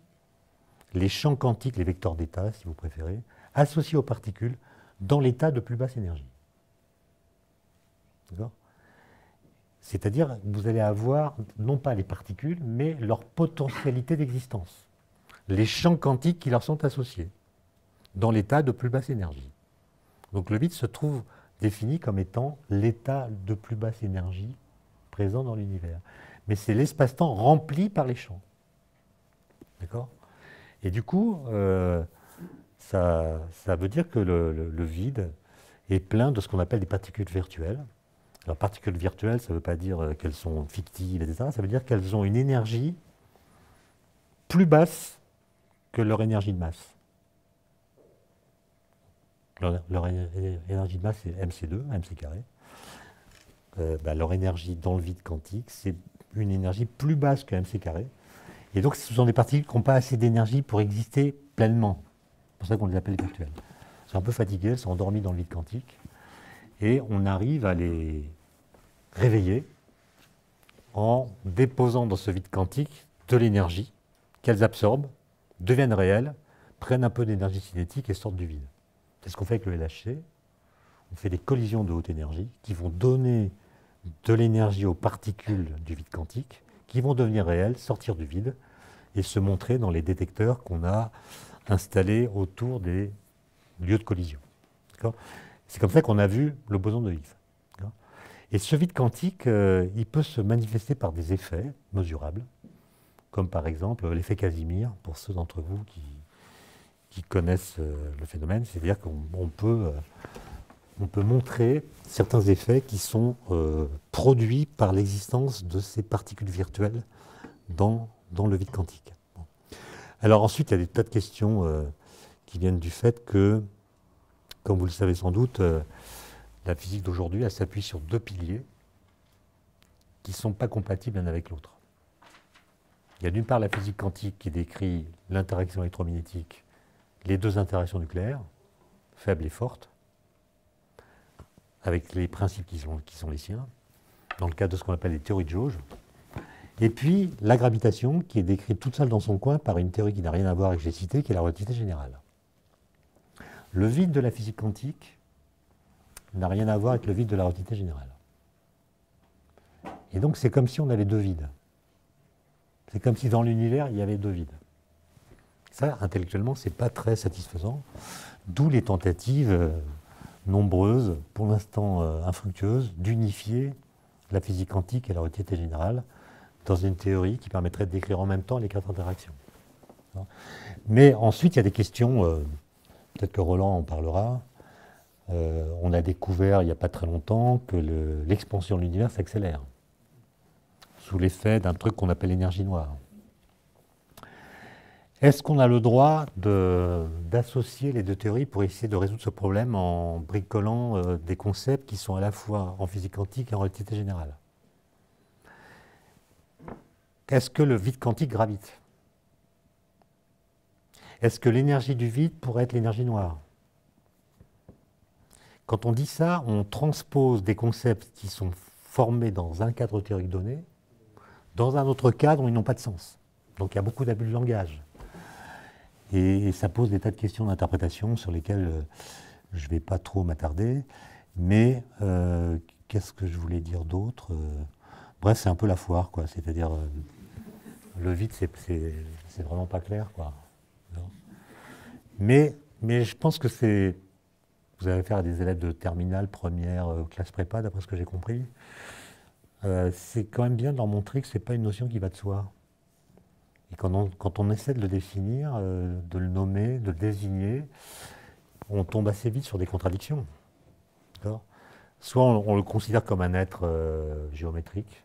les champs quantiques, les vecteurs d'état, si vous préférez, associés aux particules dans l'état de plus basse énergie. D'accord ? C'est-à-dire que vous allez avoir, non pas les particules, mais leur potentialité d'existence. Les champs quantiques qui leur sont associés, dans l'état de plus basse énergie. Donc le vide se trouve défini comme étant l'état de plus basse énergie présent dans l'univers. Mais c'est l'espace-temps rempli par les champs. D'accord ? Et du coup, ça veut dire que le vide est plein de ce qu'on appelle des particules virtuelles. Alors, particules virtuelles, ça ne veut pas dire qu'elles sont fictives, etc. Ça veut dire qu'elles ont une énergie plus basse que leur énergie de masse. Leur énergie de masse, c'est MC2, MC carré. Leur énergie dans le vide quantique, c'est une énergie plus basse que MC carré. Et donc, ce sont des particules qui n'ont pas assez d'énergie pour exister pleinement. C'est pour ça qu'on les appelle virtuelles. Elles sont un peu fatiguées, elles sont endormies dans le vide quantique. Et on arrive à les réveiller en déposant dans ce vide quantique de l'énergie qu'elles absorbent, deviennent réelles, prennent un peu d'énergie cinétique et sortent du vide. C'est ce qu'on fait avec le LHC. On fait des collisions de haute énergie qui vont donner de l'énergie aux particules du vide quantique, qui vont devenir réelles, sortir du vide et se montrer dans les détecteurs qu'on a installés autour des lieux de collision. C'est comme ça qu'on a vu le boson de Higgs. Et ce vide quantique, il peut se manifester par des effets mesurables, comme par exemple l'effet Casimir, pour ceux d'entre vous qui connaissent le phénomène, c'est-à-dire qu'on peut montrer certains effets qui sont produits par l'existence de ces particules virtuelles dans le vide quantique. Bon. Alors ensuite, il y a des tas de questions qui viennent du fait que, comme vous le savez sans doute, la physique d'aujourd'hui, elle s'appuie sur deux piliers qui ne sont pas compatibles l'un avec l'autre. Il y a d'une part la physique quantique qui décrit l'interaction électromagnétique, les deux interactions nucléaires, faibles et fortes, avec les principes qui sont les siens, dans le cadre de ce qu'on appelle les théories de jauge. Et puis la gravitation, qui est décrite toute seule dans son coin par une théorie qui n'a rien à voir avec ce que j'ai cité, qui est la relativité générale. Le vide de la physique quantique n'a rien à voir avec le vide de la relativité générale. Et donc c'est comme si on avait deux vides. C'est comme si dans l'univers, il y avait deux vides. Ça, intellectuellement, ce n'est pas très satisfaisant, d'où les tentatives nombreuses, pour l'instant infructueuses, d'unifier la physique quantique et la relativité générale dans une théorie qui permettrait de décrire en même temps les quatre interactions. Mais ensuite, il y a des questions, peut-être que Roland en parlera. On a découvert il n'y a pas très longtemps que l'expansion de l'univers s'accélère sous l'effet d'un truc qu'on appelle l'énergie noire. Est-ce qu'on a le droit d'associer les deux théories pour essayer de résoudre ce problème en bricolant des concepts qui sont à la fois en physique quantique et en relativité générale? Est-ce que le vide quantique gravite? Est-ce que l'énergie du vide pourrait être l'énergie noire? Quand on dit ça, on transpose des concepts qui sont formés dans un cadre théorique donné, dans un autre cadre où ils n'ont pas de sens. Donc il y a beaucoup d'abus de langage. Et ça pose des tas de questions d'interprétation sur lesquelles je ne vais pas trop m'attarder. Mais qu'est-ce que je voulais dire d'autre? Bref, c'est un peu la foire, quoi. C'est-à-dire, le vide, c'est vraiment pas clair, quoi. Mais je pense que c'est... Vous avez affaire à des élèves de terminale, première, classe prépa, d'après ce que j'ai compris. C'est quand même bien de leur montrer que ce n'est pas une notion qui va de soi. Et quand on essaie de le définir, de le nommer, de le désigner, on tombe assez vite sur des contradictions. Soit on le considère comme un être géométrique,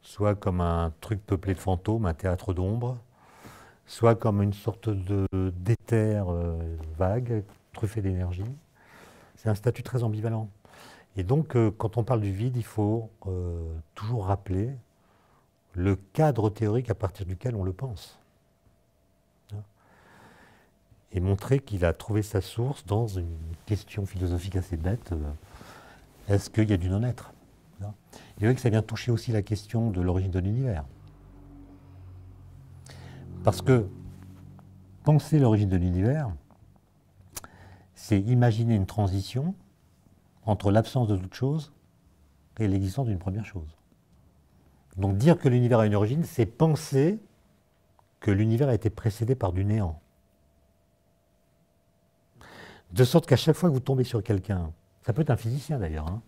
soit comme un truc peuplé de fantômes, un théâtre d'ombre, soit comme une sorte d'éther vague, truffé d'énergie. C'est un statut très ambivalent. Et donc, quand on parle du vide, il faut toujours rappeler le cadre théorique à partir duquel on le pense. Et montrer qu'il a trouvé sa source dans une question philosophique assez bête. Est-ce qu'il y a du non-être? Et vous voyez que ça vient toucher aussi la question de l'origine de l'univers. Parce que penser l'origine de l'univers, c'est imaginer une transition entre l'absence de toute chose et l'existence d'une première chose. Donc dire que l'univers a une origine, c'est penser que l'univers a été précédé par du néant. De sorte qu'à chaque fois que vous tombez sur quelqu'un, ça peut être un physicien d'ailleurs, hein,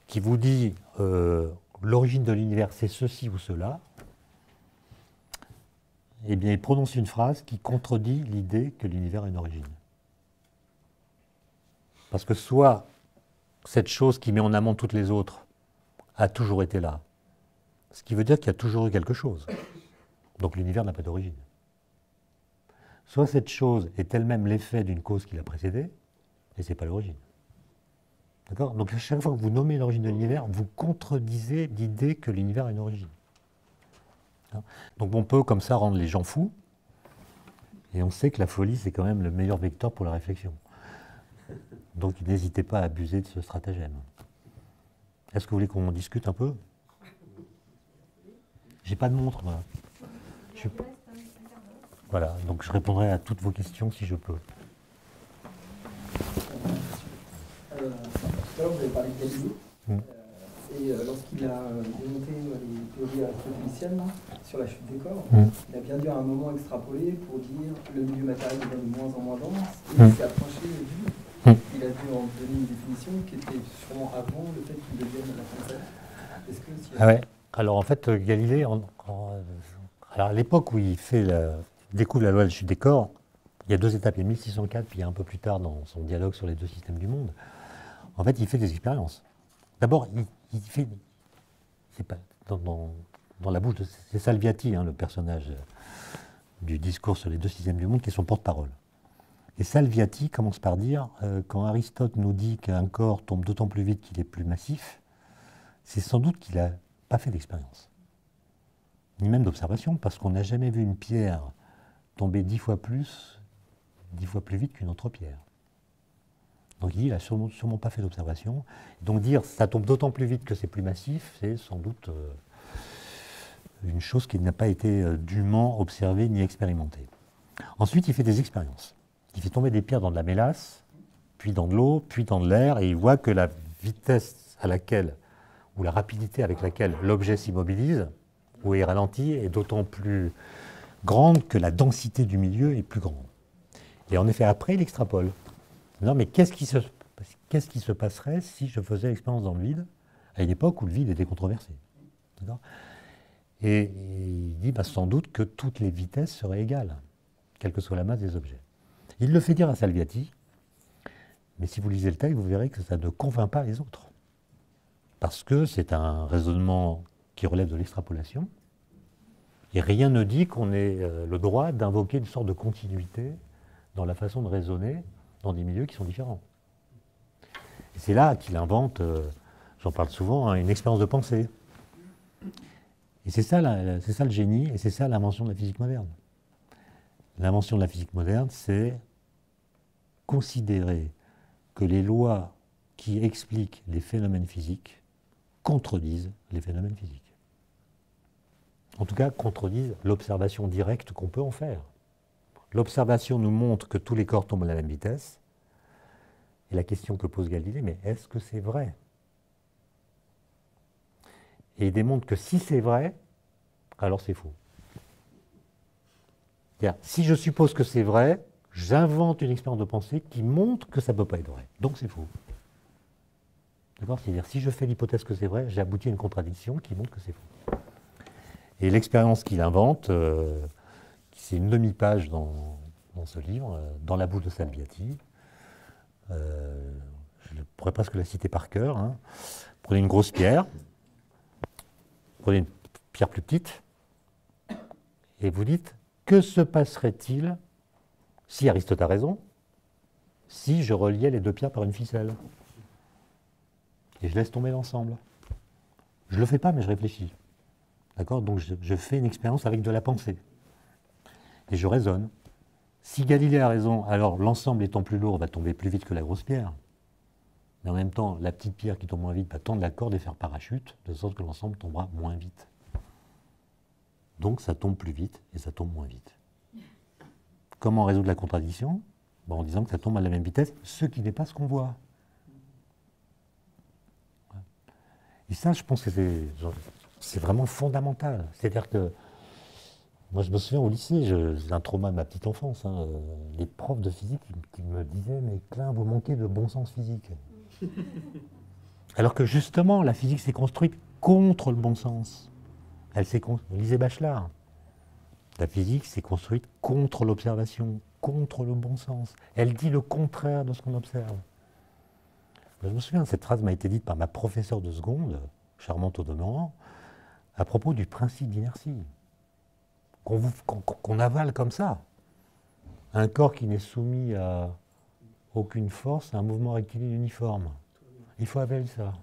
qui vous dit l'origine de l'univers c'est ceci ou cela, eh bien il prononce une phrase qui contredit l'idée que l'univers a une origine. Parce que soit cette chose qui met en amont toutes les autres a toujours été là, ce qui veut dire qu'il y a toujours eu quelque chose. Donc l'univers n'a pas d'origine. Soit cette chose est elle-même l'effet d'une cause qui l'a précédée, et ce n'est pas l'origine. D'accord? Donc à chaque fois que vous nommez l'origine de l'univers, vous contredisez l'idée que l'univers a une origine. Donc on peut comme ça rendre les gens fous, et on sait que la folie c'est quand même le meilleur vecteur pour la réflexion. Donc n'hésitez pas à abuser de ce stratagème. Est-ce que vous voulez qu'on discute un peu? J'ai pas de montre, moi. Voilà, donc je répondrai à toutes vos questions si je peux. Tout à l'heure, vous avez parlé de Galilée. Et lorsqu'il a démonté les théories aristotéliennes sur la chute des corps, il a bien dû à un moment extrapoler pour dire le milieu matériel devient de moins en moins dense, et il s'est approché du vide. Il a dû en donner une définition qui était sûrement avant le fait qu'il devienne la pensée. Est-ce que Ah ouais. Alors en fait, Galilée, alors à l'époque où il découvre la loi de la chute des corps, il y a deux étapes. Il y a 1604, puis il y a un peu plus tard dans son dialogue sur les deux systèmes du monde. En fait, il fait des expériences. D'abord, il fait... C'est pas dans la bouche de... C'est Salviati, hein, le personnage du discours sur les deux systèmes du monde, qui est son porte-parole. Et Salviati commence par dire, quand Aristote nous dit qu'un corps tombe d'autant plus vite qu'il est plus massif, c'est sans doute qu'il n'a pas fait d'expérience, ni même d'observation, parce qu'on n'a jamais vu une pierre tomber 10 fois plus vite qu'une autre pierre. Donc il dit, il n'a sûrement pas fait d'observation. Donc dire ça tombe d'autant plus vite que c'est plus massif, c'est sans doute une chose qui n'a pas été dûment observée ni expérimentée. Ensuite, il fait des expériences. Il fait tomber des pierres dans de la mélasse, puis dans de l'eau, puis dans de l'air, et il voit que la vitesse à laquelle, ou la rapidité avec laquelle l'objet s'immobilise, ou est ralenti, est d'autant plus grande que la densité du milieu est plus grande. Et en effet, après, il extrapole. Non, mais qu'est-ce qui se passerait si je faisais l'expérience dans le vide, à une époque où le vide était controversé? Et il dit sans doute que toutes les vitesses seraient égales, quelle que soit la masse des objets. Il le fait dire à Salviati, mais si vous lisez le texte, vous verrez que ça ne convainc pas les autres. Parce que c'est un raisonnement qui relève de l'extrapolation, et rien ne dit qu'on ait le droit d'invoquer une sorte de continuité dans la façon de raisonner dans des milieux qui sont différents. Et c'est là qu'il invente, j'en parle souvent, une expérience de pensée. Et c'est ça le génie, et c'est ça l'invention de la physique moderne. L'invention de la physique moderne, c'est considérer que les lois qui expliquent les phénomènes physiques contredisent les phénomènes physiques. En tout cas, contredisent l'observation directe qu'on peut en faire. L'observation nous montre que tous les corps tombent à la même vitesse. Et la question que pose Galilée, mais est-ce que c'est vrai? Et il démontre que si c'est vrai, alors c'est faux. C'est-à-dire, si je suppose que c'est vrai, j'invente une expérience de pensée qui montre que ça ne peut pas être vrai. Donc c'est faux. D'accord? C'est-à-dire, si je fais l'hypothèse que c'est vrai, j'aboutis à une contradiction qui montre que c'est faux. Et l'expérience qu'il invente, c'est une demi-page dans ce livre, Dans la bouche de Salviati. Je pourrais presque la citer par cœur. Hein. Prenez une grosse pierre, prenez une pierre plus petite, et vous dites, que se passerait-il, si Aristote a raison, si je reliais les deux pierres par une ficelle? Et je laisse tomber l'ensemble. Je ne le fais pas, mais je réfléchis. D'accord? Donc je fais une expérience avec de la pensée. Et je raisonne. Si Galilée a raison, alors l'ensemble étant plus lourd va tomber plus vite que la grosse pierre. Mais en même temps, la petite pierre qui tombe moins vite va tendre la corde et faire parachute, de sorte que l'ensemble tombera moins vite. Donc ça tombe plus vite et ça tombe moins vite. Comment résoudre la contradiction? En disant que ça tombe à la même vitesse, ce qui n'est pas ce qu'on voit. Et ça, je pense que c'est vraiment fondamental. C'est-à-dire que, moi je me souviens au lycée, j'ai un trauma de ma petite enfance, hein, les profs de physique qui me disaient « Mais Klein, vous manquez de bon sens physique ». Alors que justement, la physique s'est construite contre le bon sens. Lisez Bachelard. La physique s'est construite contre l'observation, contre le bon sens. Elle dit le contraire de ce qu'on observe. Je me souviens, cette phrase m'a été dite par ma professeure de seconde, charmante au demeurant, à propos du principe d'inertie, qu'on avale comme ça. Un corps qui n'est soumis à aucune force, à un mouvement rectiligne uniforme. Il faut avaler ça.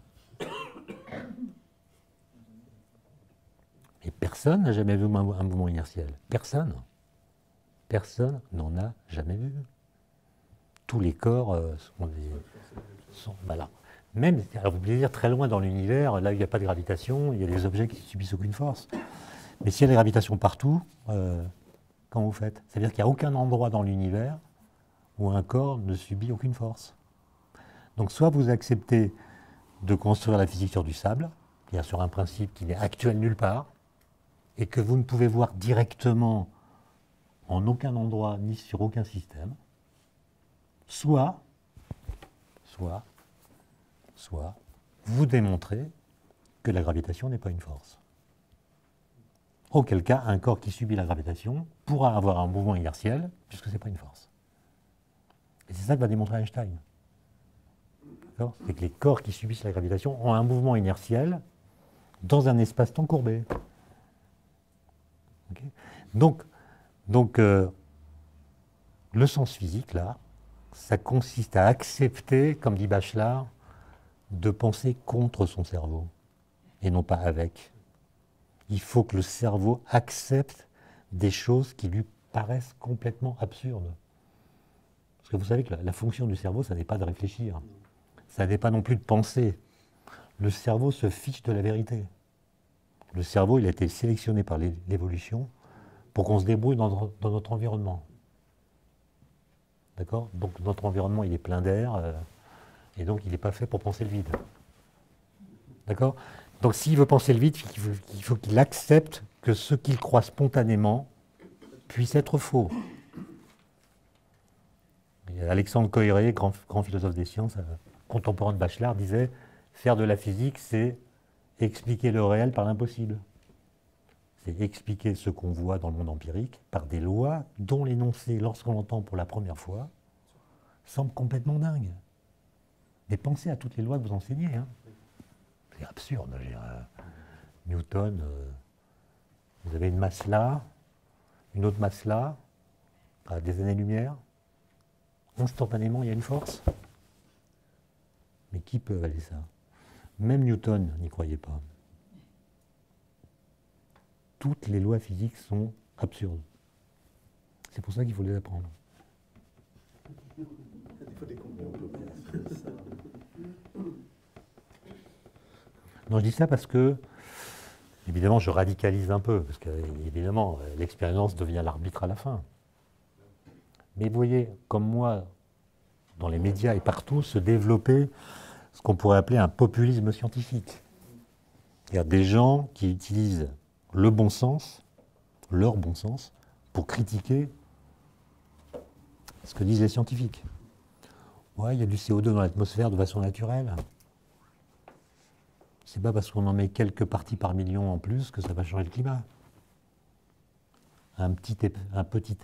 Et personne n'a jamais vu un mouvement inertiel. Personne. Personne n'en a jamais vu. Tous les corps sont voilà. Même, alors vous pouvez dire très loin dans l'univers, là où il n'y a pas de gravitation, il y a des objets qui ne subissent aucune force. Mais s'il y a de la gravitation partout, comment vous faites? C'est-à-dire qu'il n'y a aucun endroit dans l'univers où un corps ne subit aucune force. Donc soit vous acceptez de construire la physique sur du sable, c'est-à-dire sur un principe qui n'est actuel nulle part, et que vous ne pouvez voir directement en aucun endroit ni sur aucun système, soit vous démontrez que la gravitation n'est pas une force. Auquel cas, un corps qui subit la gravitation pourra avoir un mouvement inertiel, puisque ce n'est pas une force. Et c'est ça que va démontrer Einstein. C'est que les corps qui subissent la gravitation ont un mouvement inertiel dans un espace-temps courbé. Okay. Donc le sens physique, là, ça consiste à accepter, comme dit Bachelard, de penser contre son cerveau, et non pas avec. Il faut que le cerveau accepte des choses qui lui paraissent complètement absurdes. Parce que vous savez que la fonction du cerveau, ça n'est pas de réfléchir. Ça n'est pas non plus de penser. Le cerveau se fiche de la vérité. Le cerveau, il a été sélectionné par l'évolution pour qu'on se débrouille dans notre environnement. D'accord? Donc notre environnement, il est plein d'air, et donc il n'est pas fait pour penser le vide. D'accord? Donc s'il veut penser le vide, il faut qu'il accepte que ce qu'il croit spontanément puisse être faux. Et Alexandre Coiré, grand philosophe des sciences, contemporain de Bachelard, disait « Faire de la physique, c'est expliquer le réel par l'impossible. » C'est expliquer ce qu'on voit dans le monde empirique par des lois dont l'énoncé, lorsqu'on l'entend pour la première fois, semble complètement dingue. Mais pensez à toutes les lois que vous enseignez. Hein. C'est absurde. Newton, vous avez une masse là, une autre masse là, à des années-lumière. Instantanément, il y a une force. Mais qui peut avaler ça? Même Newton n'y croyait pas. Toutes les lois physiques sont absurdes. C'est pour ça qu'il faut les apprendre. Non, je dis ça parce que, évidemment, je radicalise un peu, parce que, évidemment, l'expérience devient l'arbitre à la fin. Mais vous voyez, comme moi, dans les médias et partout, se développer ce qu'on pourrait appeler un populisme scientifique. Il y a des gens qui utilisent le bon sens, leur bon sens, pour critiquer ce que disent les scientifiques. Ouais, il y a du CO2 dans l'atmosphère de façon naturelle. C'est pas parce qu'on en met quelques parties par million en plus que ça va changer le climat. Un petit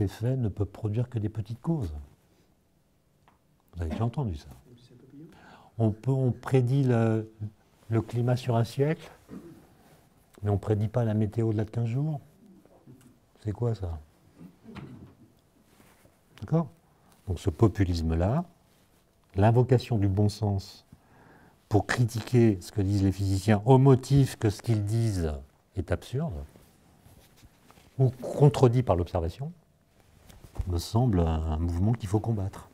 effet ne peut produire que des petites causes. Vous avez déjà entendu ça. On prédit le climat sur un siècle, mais on ne prédit pas la météo de là de 15 jours. C'est quoi ça? D'accord? Donc ce populisme-là, l'invocation du bon sens pour critiquer ce que disent les physiciens au motif que ce qu'ils disent est absurde, ou contredit par l'observation, me semble un mouvement qu'il faut combattre.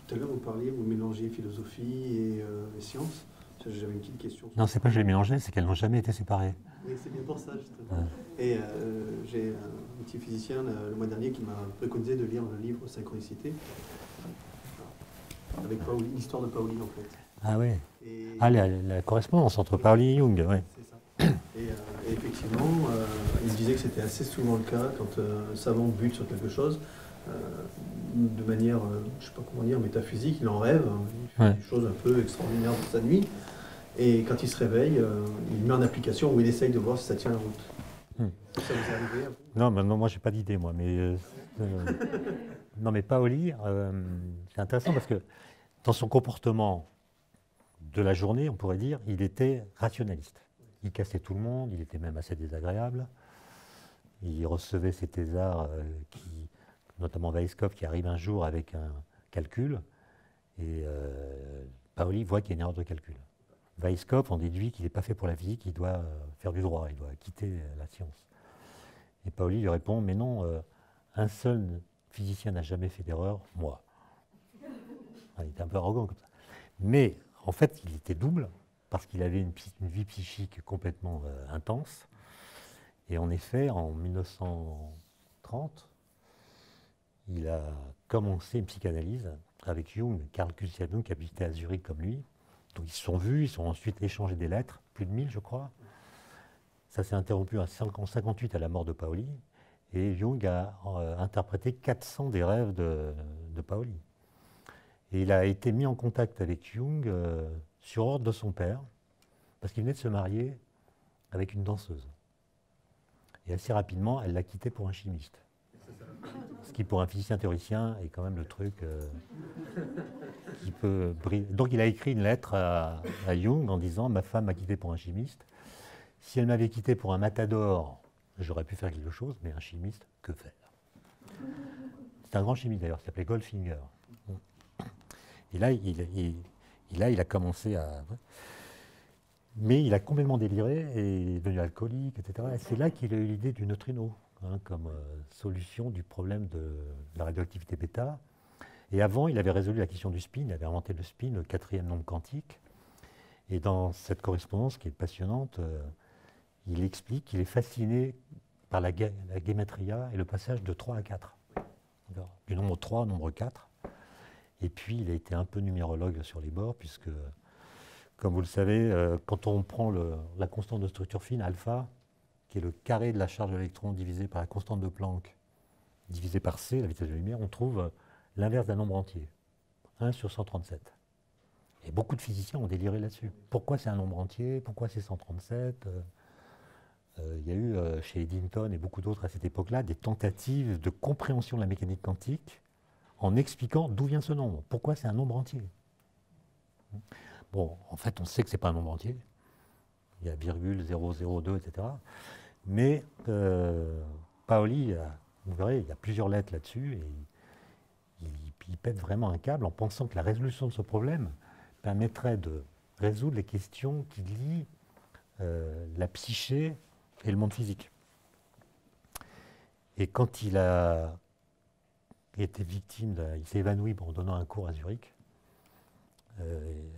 Tout à l'heure, vous mélangez philosophie et sciences. J'avais une petite question. Non, c'est pas que je les mélangeais, c'est qu'elles n'ont jamais été séparées. Oui, c'est bien pour ça, justement. Ouais. Et j'ai un petit physicien le mois dernier qui m'a préconisé de lire le livre Synchronicité, avec Pauli, l'histoire de Pauli, en fait. Ah oui. La correspondance entre Pauli et Jung, oui. C'est ça. Et effectivement, il disait que c'était assez souvent le cas quand un savant bute sur quelque chose. De manière, je ne sais pas comment dire, métaphysique, il en rêve, il fait des choses un peu extraordinaires dans sa nuit, et quand il se réveille, il met en application ou il essaye de voir si ça tient la route. Ça vous est arrivé? Non, moi j'ai pas d'idée, moi, mais non, mais Paoli, c'est intéressant parce que dans son comportement de la journée, on pourrait dire, il était rationaliste. Il cassait tout le monde, il était même assez désagréable. Il recevait ses thésards notamment Weisskopf, qui arrive un jour avec un calcul, et Paoli voit qu'il y a une erreur de calcul. Weisskopf en déduit qu'il n'est pas fait pour la physique, il doit faire du droit, il doit quitter la science. Et Paoli lui répond, mais non, un seul physicien n'a jamais fait d'erreur, moi. Il était un peu arrogant comme ça. Mais en fait, il était double, parce qu'il avait une vie psychique complètement intense. Et en effet, en 1930, il a commencé une psychanalyse avec Jung, Carl Gustav Jung, qui habitait à Zurich comme lui. Donc ils se sont vus, ils sont ensuite échangé des lettres, plus de 1000 je crois. Ça s'est interrompu en 1958 à la mort de Paoli. Et Jung a interprété 400 des rêves de Paoli. Et il a été mis en contact avec Jung sur ordre de son père, parce qu'il venait de se marier avec une danseuse. Et assez rapidement, elle l'a quitté pour un chimiste. Ce qui, pour un physicien théoricien, est quand même le truc qui peut briller. Donc il a écrit une lettre à Jung en disant « Ma femme m'a quitté pour un chimiste. Si elle m'avait quitté pour un matador, j'aurais pu faire quelque chose, mais un chimiste, que faire ?» C'est un grand chimiste d'ailleurs, qui s'appelait Goldfinger. Et là, il a commencé à... Mais il a complètement déliré et est devenu alcoolique, etc. Et c'est là qu'il a eu l'idée du neutrino, comme solution du problème de la radioactivité bêta. Et avant, il avait résolu la question du spin, il avait inventé le spin, le 4e nombre quantique. Et dans cette correspondance qui est passionnante, il explique qu'il est fasciné par la guématria et le passage de 3 à 4. Du nombre 3 au nombre 4. Et puis, il a été un peu numérologue sur les bords, puisque, comme vous le savez, quand on prend la constante de structure fine, alpha, qui est le carré de la charge de l'électron divisé par la constante de Planck, divisé par c, la vitesse de la lumière, on trouve l'inverse d'un nombre entier, 1 sur 137. Et beaucoup de physiciens ont déliré là-dessus. Pourquoi c'est un nombre entier? Pourquoi c'est 137? Il y a eu chez Eddington et beaucoup d'autres à cette époque-là des tentatives de compréhension de la mécanique quantique en expliquant d'où vient ce nombre. Pourquoi c'est un nombre entier? Bon, en fait, on sait que ce n'est pas un nombre entier. Il y a virgule, 002, etc. Mais Paoli, vous verrez, il y a plusieurs lettres là-dessus, et il pète vraiment un câble en pensant que la résolution de ce problème permettrait de résoudre les questions qui lient la psyché et le monde physique. Et quand il a été victime, il s'est évanoui en donnant un cours à Zurich.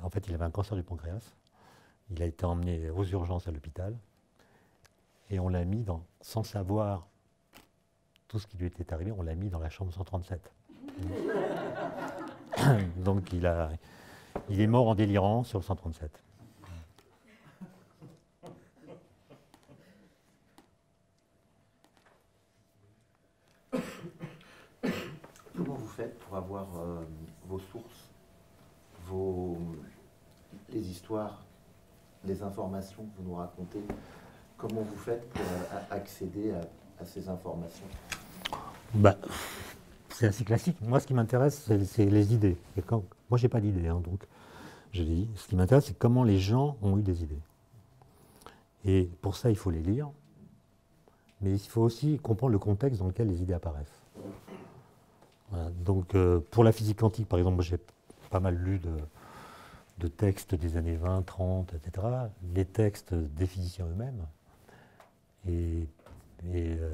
En fait, il avait un cancer du pancréas. Il a été emmené aux urgences à l'hôpital. Et on l'a mis sans savoir tout ce qui lui était arrivé, on l'a mis dans la chambre 137. Donc il est mort en délirant sur le 137. Comment vous faites pour avoir vos sources, les histoires, les informations que vous nous racontez? Comment vous faites pour accéder à ces informations? C'est assez classique. Moi, ce qui m'intéresse, c'est les idées. Moi, je n'ai pas d'idées, hein, donc je dis. Ce qui m'intéresse, c'est comment les gens ont eu des idées. Et pour ça, il faut les lire. Mais il faut aussi comprendre le contexte dans lequel les idées apparaissent. Voilà. Donc, pour la physique quantique, par exemple, moi, j'ai pas mal lu de textes des années 20, 30, etc. Les textes des physiciens eux-mêmes. Et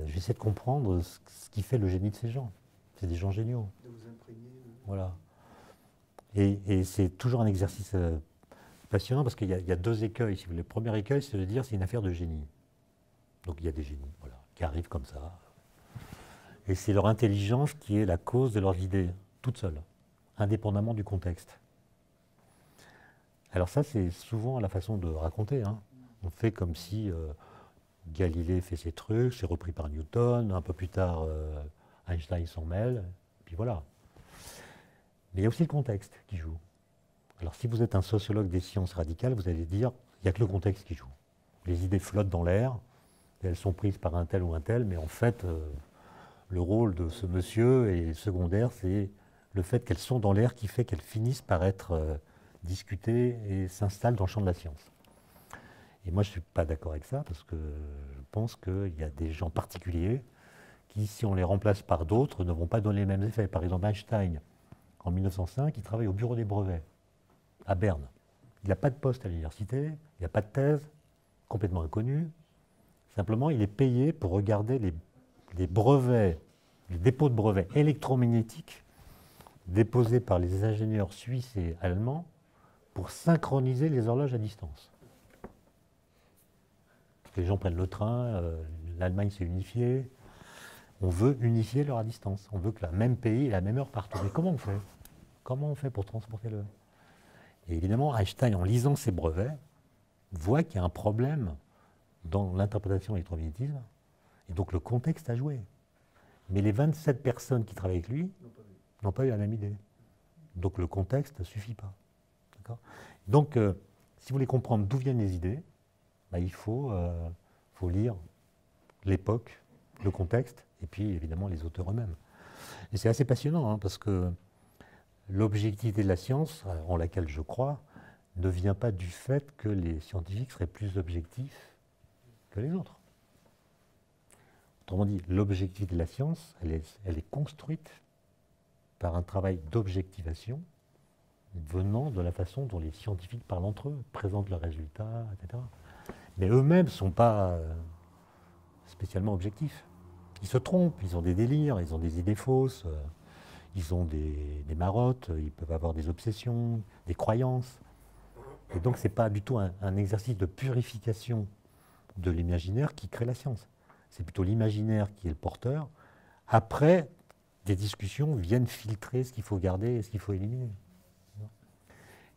j'essaie de comprendre ce qui fait le génie de ces gens. C'est des gens géniaux. De vous imprégner. Voilà. Et c'est toujours un exercice passionnant parce qu'il y a deux écueils. Si vous voulez. Le premier écueil, c'est de dire c'est une affaire de génie. Donc il y a des génies qui arrivent comme ça. Et c'est leur intelligence qui est la cause de leurs idées, toute seule, indépendamment du contexte. Alors ça, c'est souvent la façon de raconter. Hein. On fait comme si Galilée fait ses trucs, c'est repris par Newton, un peu plus tard, Einstein s'en mêle, puis voilà. Mais il y a aussi le contexte qui joue. Alors si vous êtes un sociologue des sciences radicales, vous allez dire, il n'y a que le contexte qui joue. Les idées flottent dans l'air, elles sont prises par un tel ou un tel, mais en fait, le rôle de ce monsieur est secondaire, c'est le fait qu'elles sont dans l'air qui fait qu'elles finissent par être discutées et s'installent dans le champ de la science. Et moi, je ne suis pas d'accord avec ça, parce que je pense qu'il y a des gens particuliers qui, si on les remplace par d'autres, ne vont pas donner les mêmes effets. Par exemple, Einstein, en 1905, il travaille au bureau des brevets, à Berne. Il n'a pas de poste à l'université, il n'a pas de thèse, complètement inconnu. Simplement, il est payé pour regarder les brevets, les dépôts de brevets électromagnétiques déposés par les ingénieurs suisses et allemands pour synchroniser les horloges à distance. Les gens prennent le train, l'Allemagne s'est unifiée. On veut unifier l'heure à distance. On veut que le même pays ait la même heure partout. Mais comment on fait? Comment on fait pour transporter l'heure? Et évidemment, Einstein, en lisant ses brevets, voit qu'il y a un problème dans l'interprétation de l'électromagnétisme. Et donc le contexte a joué. Mais les 27 personnes qui travaillent avec lui n'ont pas eu la même idée. Donc le contexte ne suffit pas. Donc, si vous voulez comprendre d'où viennent les idées, il faut lire l'époque, le contexte, et puis évidemment les auteurs eux-mêmes. Et c'est assez passionnant, hein, parce que l'objectivité de la science, en laquelle je crois, ne vient pas du fait que les scientifiques seraient plus objectifs que les autres. Autrement dit, l'objectivité de la science, elle est construite par un travail d'objectivation venant de la façon dont les scientifiques parlent entre eux, présentent leurs résultats, etc. Mais eux-mêmes ne sont pas spécialement objectifs. Ils se trompent, ils ont des délires, ils ont des idées fausses, ils ont des marottes, ils peuvent avoir des obsessions, des croyances. Et donc ce n'est pas du tout un exercice de purification de l'imaginaire qui crée la science. C'est plutôt l'imaginaire qui est le porteur. Après, des discussions viennent filtrer ce qu'il faut garder et ce qu'il faut éliminer.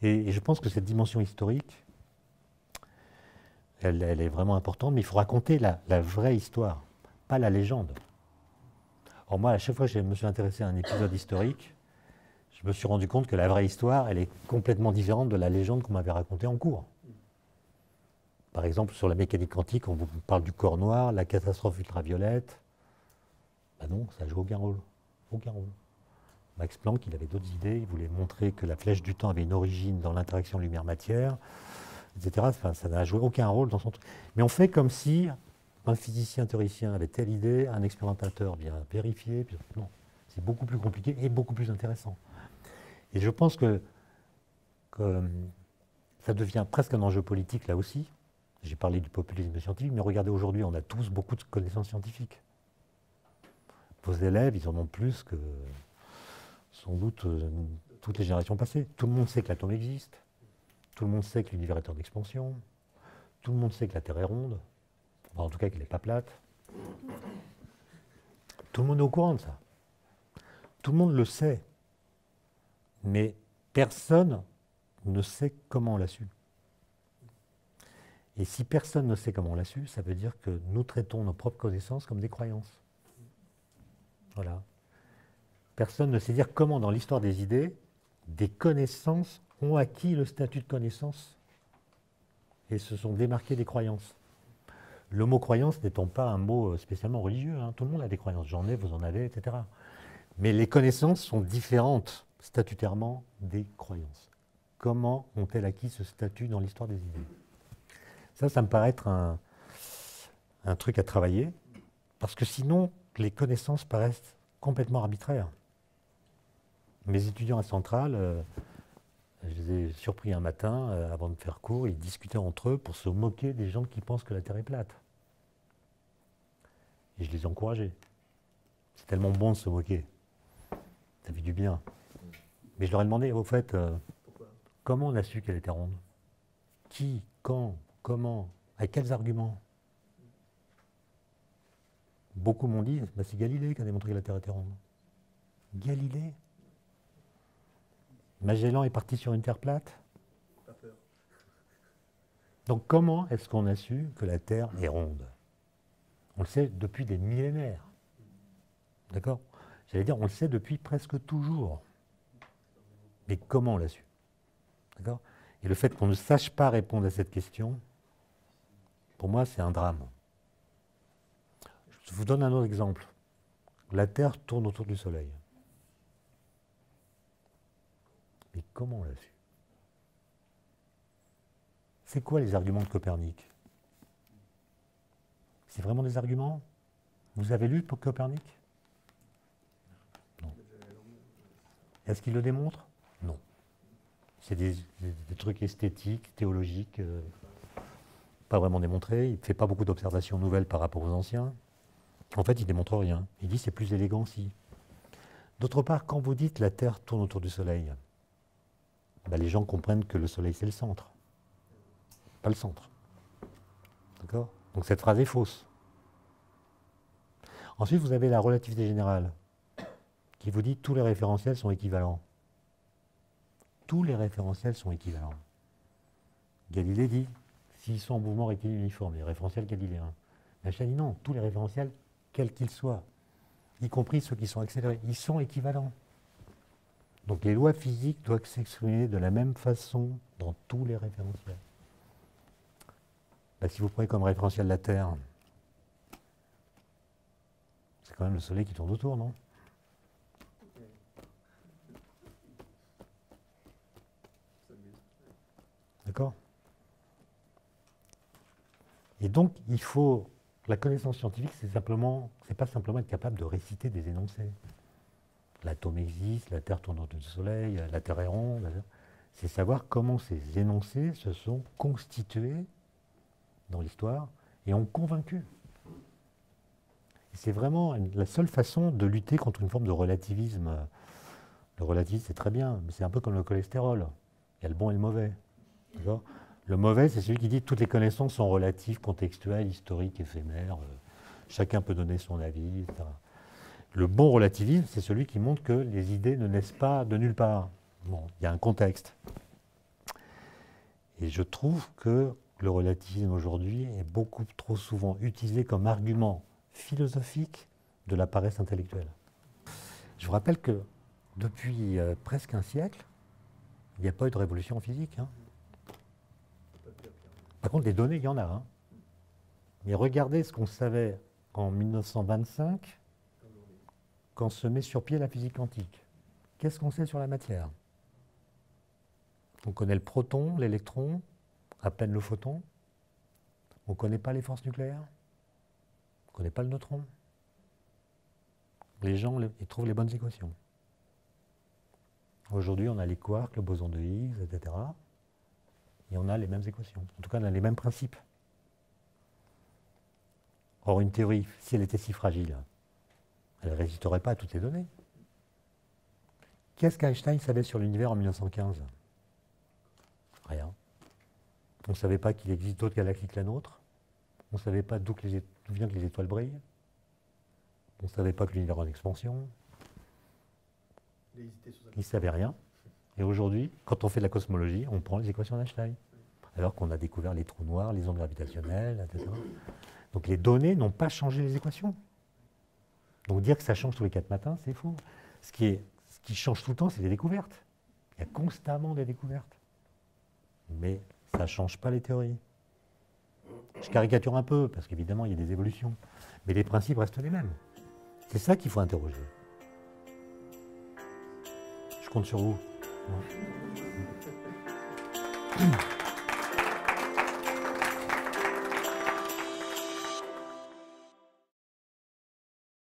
Et je pense que cette dimension historique, elle est vraiment importante, mais il faut raconter la vraie histoire, pas la légende. Or moi, à chaque fois que je me suis intéressé à un épisode historique, je me suis rendu compte que la vraie histoire, elle est complètement différente de la légende qu'on m'avait racontée en cours. Par exemple, sur la mécanique quantique, on vous parle du corps noir, la catastrophe ultraviolette. Ben non, ça ne joue aucun rôle. Aucun rôle. Max Planck, il avait d'autres idées, il voulait montrer que la flèche du temps avait une origine dans l'interaction lumière-matière, etc. Enfin, ça n'a joué aucun rôle dans son truc. Mais on fait comme si un physicien théoricien avait telle idée, un expérimentateur vient vérifier. Puis non, c'est beaucoup plus compliqué et beaucoup plus intéressant. Et je pense que ça devient presque un enjeu politique là aussi. J'ai parlé du populisme scientifique, mais regardez aujourd'hui, on a tous beaucoup de connaissances scientifiques. Vos élèves, ils en ont plus que, sans doute, toutes les générations passées. Tout le monde sait que l'atome existe. Tout le monde sait que l'univers est en expansion. Tout le monde sait que la Terre est ronde. Enfin, en tout cas, qu'elle n'est pas plate. Tout le monde est au courant de ça. Tout le monde le sait. Mais personne ne sait comment on l'a su. Et si personne ne sait comment on l'a su, ça veut dire que nous traitons nos propres connaissances comme des croyances. Voilà. Personne ne sait dire comment, dans l'histoire des idées, des connaissances ont acquis le statut de connaissance et se sont démarquées des croyances. Le mot croyance n'étant pas un mot spécialement religieux, hein. Tout le monde a des croyances, j'en ai, vous en avez, etc. Mais les connaissances sont différentes statutairement des croyances. Comment ont-elles acquis ce statut dans l'histoire des idées? Ça me paraît être un truc à travailler, parce que sinon, les connaissances paraissent complètement arbitraires. Mes étudiants à Centrale, je les ai surpris un matin, avant de faire cours, ils discutaient entre eux pour se moquer des gens qui pensent que la Terre est plate. Et je les ai encouragés. C'est tellement bon de se moquer. Ça fait du bien. Mais je leur ai demandé, au fait, comment on a su qu'elle était ronde? Qui? Quand? Comment? Avec quels arguments? Beaucoup m'ont dit, bah, c'est Galilée qui a démontré que la Terre était ronde. Galilée? Magellan est parti sur une Terre plate? Pas peur. Donc comment est-ce qu'on a su que la Terre est ronde? On le sait depuis des millénaires. D'accord? J'allais dire, on le sait depuis presque toujours. Mais comment on l'a su? D'accord? Et le fait qu'on ne sache pas répondre à cette question, pour moi, c'est un drame. Je vous donne un autre exemple. La Terre tourne autour du Soleil. Mais comment on l'a su? C'est quoi les arguments de Copernic? C'est vraiment des arguments? Vous avez lu pour Copernic? Non. Est-ce qu'il le démontre? Non. C'est des trucs esthétiques, théologiques, pas vraiment démontrés. Il ne fait pas beaucoup d'observations nouvelles par rapport aux anciens. En fait, il ne démontre rien. Il dit c'est plus élégant si. D'autre part, quand vous dites la Terre tourne autour du Soleil, ben, les gens comprennent que le Soleil c'est le centre, pas le centre. D'accord? Donc cette phrase est fausse. Ensuite, vous avez la relativité générale, qui vous dit tous les référentiels sont équivalents. Tous les référentiels sont équivalents. Galilée dit, s'ils sont en mouvement rectiligne uniforme, les référentiels galiléens. Einstein dit non, tous les référentiels, quels qu'ils soient, y compris ceux qui sont accélérés, ils sont équivalents. Donc les lois physiques doivent s'exprimer de la même façon dans tous les référentiels. Ben, si vous prenez comme référentiel la Terre, c'est quand même le Soleil qui tourne autour, non? D'accord? Et donc, il faut... La connaissance scientifique, c'est pas simplement être capable de réciter des énoncés. L'atome existe, la Terre tourne autour du Soleil, la Terre est ronde. C'est savoir comment ces énoncés se sont constitués dans l'histoire et ont convaincu. Et c'est vraiment la seule façon de lutter contre une forme de relativisme. Le relativisme, c'est très bien, mais c'est un peu comme le cholestérol. Il y a le bon et le mauvais. D'accord ? Le mauvais, c'est celui qui dit que toutes les connaissances sont relatives, contextuelles, historiques, éphémères. Chacun peut donner son avis, etc. Le bon relativisme, c'est celui qui montre que les idées ne naissent pas de nulle part. Bon, il y a un contexte. Et je trouve que le relativisme aujourd'hui est beaucoup trop souvent utilisé comme argument philosophique de la paresse intellectuelle. Je vous rappelle que depuis presque un siècle, il n'y a pas eu de révolution en physique. Hein. Par contre, les données, il y en a. Hein. Mais regardez ce qu'on savait en 1925 quand se met sur pied la physique quantique. Qu'est-ce qu'on sait sur la matière? On connaît le proton, l'électron, à peine le photon. On ne connaît pas les forces nucléaires. On ne connaît pas le neutron. Les gens ils trouvent les bonnes équations. Aujourd'hui, on a les quarks, le boson de Higgs, etc. Et on a les mêmes équations. En tout cas, on a les mêmes principes. Or, une théorie, si elle était si fragile, Elle ne résisterait pas à toutes les données. Qu'est-ce qu'Einstein savait sur l'univers en 1915? Rien. On ne savait pas qu'il existe d'autres galaxies que la nôtre. On ne savait pas d'où vient que les étoiles brillent. On ne savait pas que l'univers est en expansion. Il ne savait rien. Et aujourd'hui, quand on fait de la cosmologie, on prend les équations d'Einstein. Alors qu'on a découvert les trous noirs, les ondes gravitationnelles, etc. Donc les données n'ont pas changé les équations. Donc dire que ça change tous les 4 matins, c'est faux. Ce qui change tout le temps, c'est les découvertes. Il y a constamment des découvertes. Mais ça ne change pas les théories. Je caricature un peu, parce qu'évidemment, il y a des évolutions. Mais les principes restent les mêmes. C'est ça qu'il faut interroger. Je compte sur vous. Ouais.